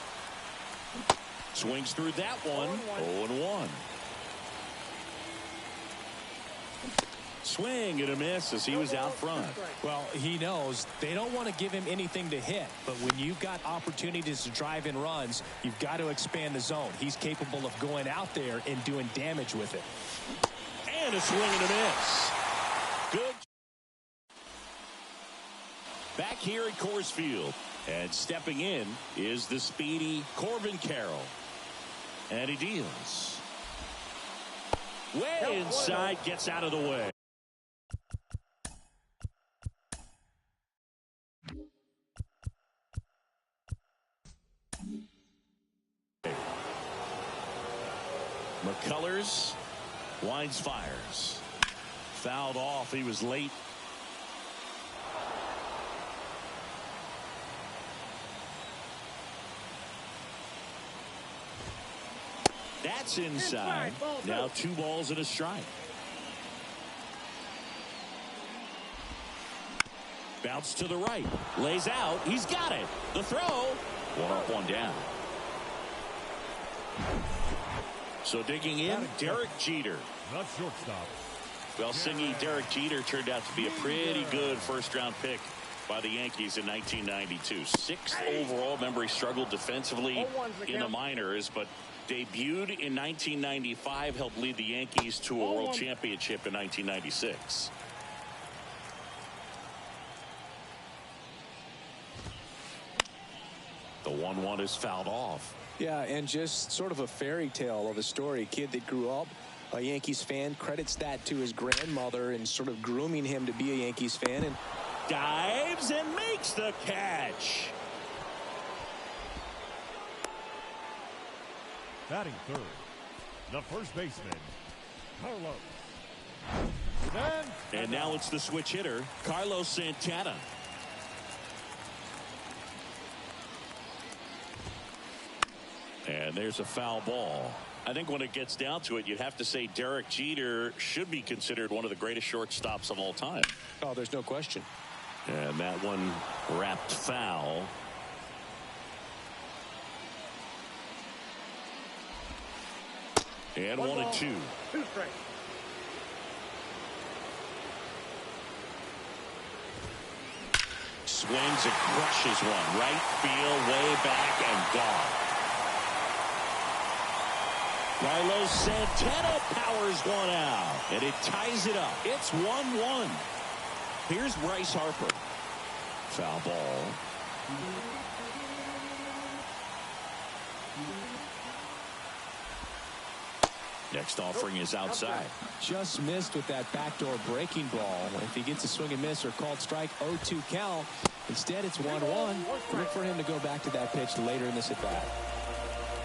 swings through that one. 0-1. Swing and a miss as he was out front. Well, he knows they don't want to give him anything to hit, but when you've got opportunities to drive in runs, you've got to expand the zone. He's capable of going out there and doing damage with it. And a swing and a miss. Good. Back here at Coors Field, and stepping in is the speedy Corbin Carroll. And he deals. Way inside, gets out of the way. McCullers winds, fires. Fouled off. He was late. That's inside. Now 2 balls and a strike. Bounce to the right. Lays out. He's got it. The throw. 1 up, 1 down. So digging in, Derek Jeter. Not shortstop. Well, Singy, Derek Jeter turned out to be a pretty good first-round pick by the Yankees in 1992. 6th overall. Remember, he struggled defensively in the minors, but debuted in 1995, helped lead the Yankees to a world championship in 1996. The 1-1 is fouled off. Yeah, and just sort of a fairy tale of a story. A kid that grew up a Yankees fan, credits that to his grandmother and sort of grooming him to be a Yankees fan. And dives and makes the catch. Batting third, the first baseman, Carlos Santana. And now it's the switch hitter, Carlos Santana. And there's a foul ball. I think when it gets down to it, you'd have to say Derek Jeter should be considered one of the greatest shortstops of all time. Oh, there's no question. And that one wrapped foul. And 1-2. 2 straight. Swings and crushes one. Right field, way back and gone. Carlos Santana powers one out, and it ties it up. It's 1-1. Here's Bryce Harper. Foul ball. Next offering is outside. Just missed with that backdoor breaking ball. If he gets a swing and miss or called strike, 0-2 count. Instead, it's 1-1. Look for him to go back to that pitch later in this at bat.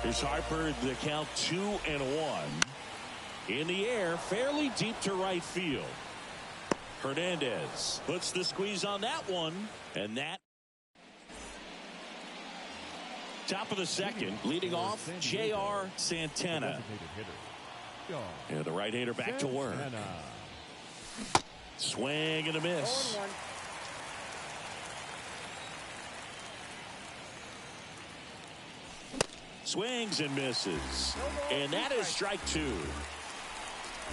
Here's Harper. The count 2-1. In the air, fairly deep to right field. Hernandez puts the squeeze on that one, and that. Top of the second, leading off, J.R. Santana. Yeah, the right-hander back to work. Swing and a miss. Swings and misses. And that is strike two.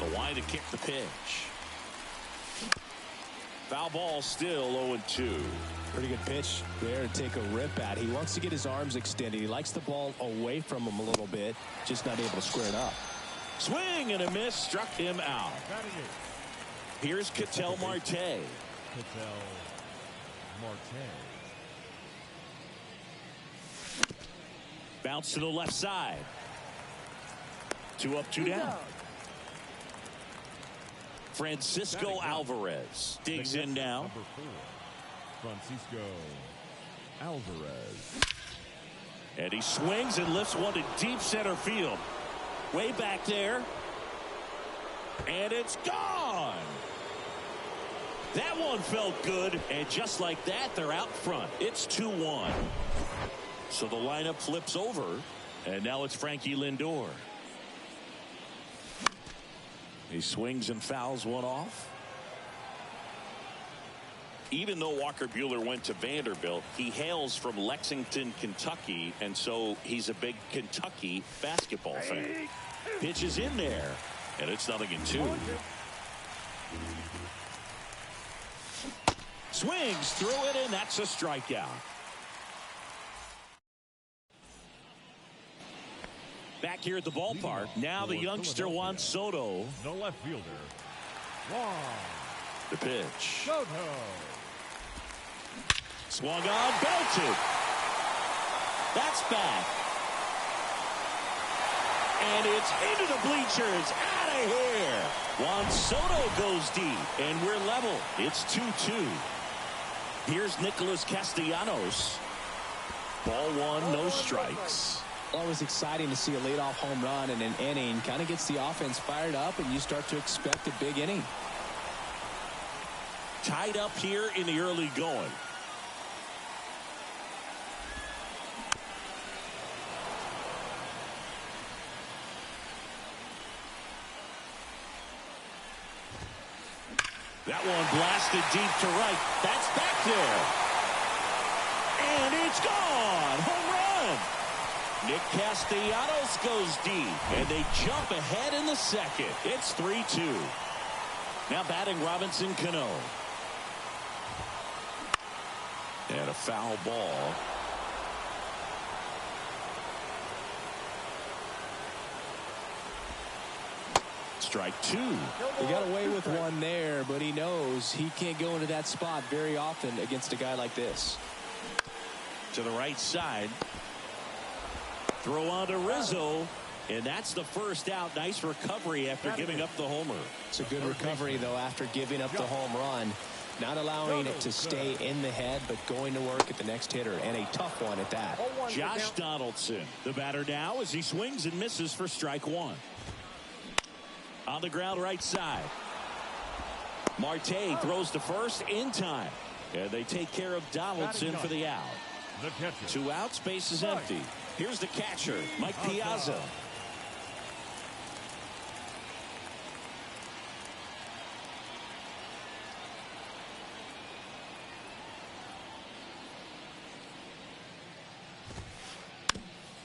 The line to kick the pitch. Foul ball, still 0-2. Pretty good pitch there to take a rip at. He wants to get his arms extended. He likes the ball away from him a little bit, just not able to square it up. Swing and a miss, struck him out. Here's Ketel Marte. Ketel Marte. Bounce to the left side. 2 up, 2 down. Francisco Alvarez digs in now. Number 4, Francisco Alvarez. And he swings and lifts one to deep center field. Way back there. And it's gone. That one felt good. And just like that, they're out front. It's 2-1. So the lineup flips over. And now it's Frankie Lindor. He swings and fouls one off. Even though Walker Buehler went to Vanderbilt, he hails from Lexington, Kentucky, and so he's a big Kentucky basketball fan. Pitch is in there, and it's 0-2. Swings through it, and that's a strikeout. Back here at the ballpark, now the youngster Juan Soto. The left fielder, Juan. The pitch. Soto. Swung on, belted. That's back. And it's into the bleachers. Out of here. Juan Soto goes deep, and we're level. It's 2-2. Here's Nicholas Castellanos. Ball one, no strikes. Always exciting to see a leadoff home run in an inning. Kind of gets the offense fired up, and you start to expect a big inning. Tied up here in the early going. That one blasted deep to right. That's back there. And it's gone. Home run. Nick Castellanos goes deep. And they jump ahead in the second. It's 3-2. Now batting Robinson Cano. And a foul ball. Strike two. He got away with one there, but he knows he can't go into that spot very often against a guy like this. To the right side. Throw on to Rizzo. And that's the first out. Nice recovery after giving up the homer. It's a good recovery, though, after giving up the home run. Not allowing it to stay in the head, but going to work at the next hitter, and a tough one at that. Josh Donaldson, the batter now, as he swings and misses for strike one. On the ground right side. Marte throws to first in time. And they take care of Donaldson for the out. Two outs, base is empty. Here's the catcher, Mike Piazza.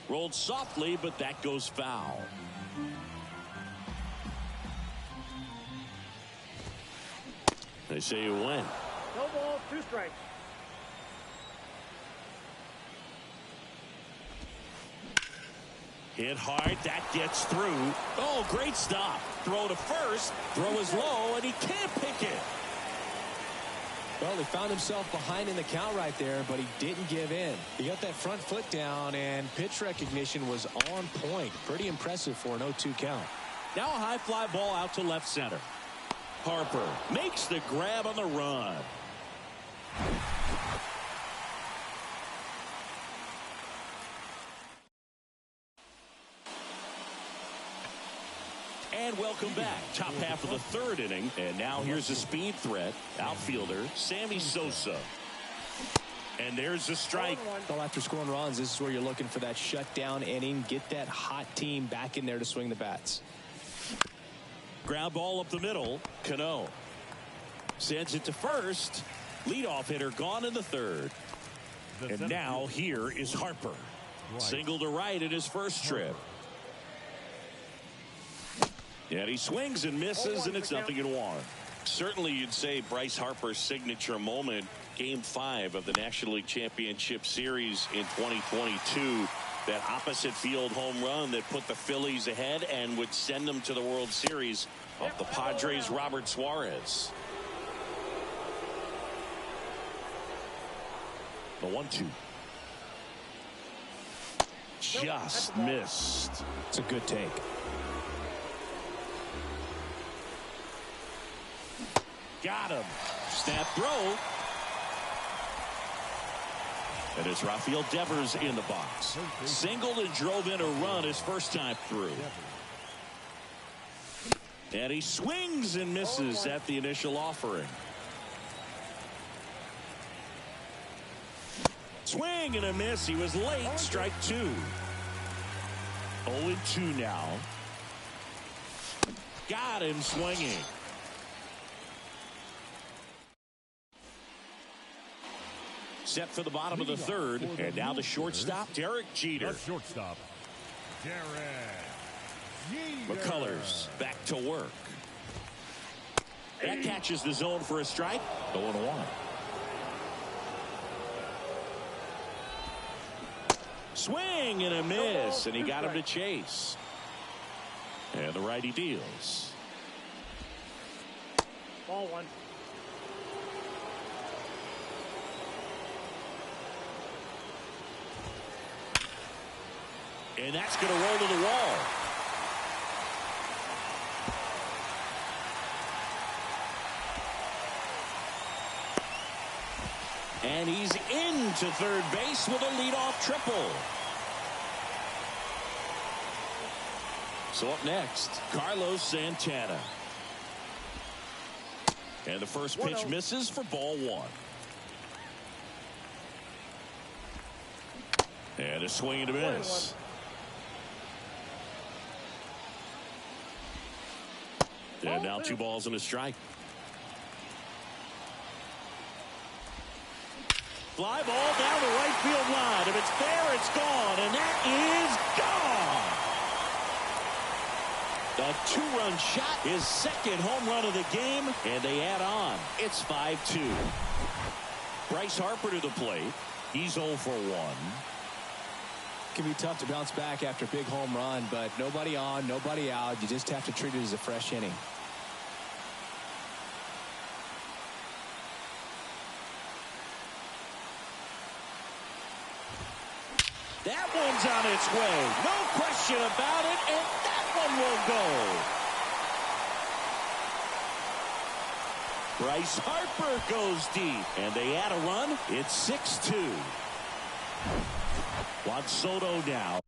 Rolled softly, but that goes foul. They say you win. No ball, 2 strikes. Hit hard, that gets through. Oh, great stop. Throw to first, throw is low, and he can't pick it. Well, he found himself behind in the count right there, but he didn't give in. He got that front foot down, and pitch recognition was on point. Pretty impressive for an 0-2 count. Now a high fly ball out to left center. Harper makes the grab on the run. And welcome back. Top half of the third inning. And now here's a speed threat. Outfielder Sammy Sosa. And there's a strike. Well, after scoring runs, this is where you're looking for that shutdown inning. Get that hot team back in there to swing the bats. Ground ball up the middle. Cano sends it to first. Leadoff hitter gone in the third. And now here is Harper. Single to right in his first trip. And he swings and misses, and it's 0-1. Certainly you'd say Bryce Harper's signature moment, Game 5 of the National League Championship Series in 2022. That opposite field home run that put the Phillies ahead and would send them to the World Series off the Padres' Robert Suarez. The 1-2. Just missed. It's a good take. Got him. Snap throw. And it's Rafael Devers in the box. Singled and drove in a run his first time through. And he swings and misses at the initial offering. Swing and a miss. He was late. Strike 2. 0-2 now. Got him swinging. Set for the bottom of the third. And now the shortstop, Derek Jeter. Shortstop, Derek Jeter. McCullers back to work. That catches the zone for a strike. 0-1. Swing and a miss, and he got him to chase. And the righty deals. Ball 1. And that's going to roll to the wall. And he's into third base with a leadoff triple. So up next, Carlos Santana. And the first pitch misses for ball 1. And a swing and a miss. And now 2 balls and a strike. Fly ball down the right field line. If it's there, it's gone. And that is gone. A 2-run shot, his second home run of the game, and they add on. It's 5-2. Bryce Harper to the plate. He's 0 for 1. It can be tough to bounce back after a big home run, but nobody on, nobody out. You just have to treat it as a fresh inning. That one's on its way. No question about it, and that one will go. Bryce Harper goes deep, and they add a run. It's 6-2. Juan Soto now.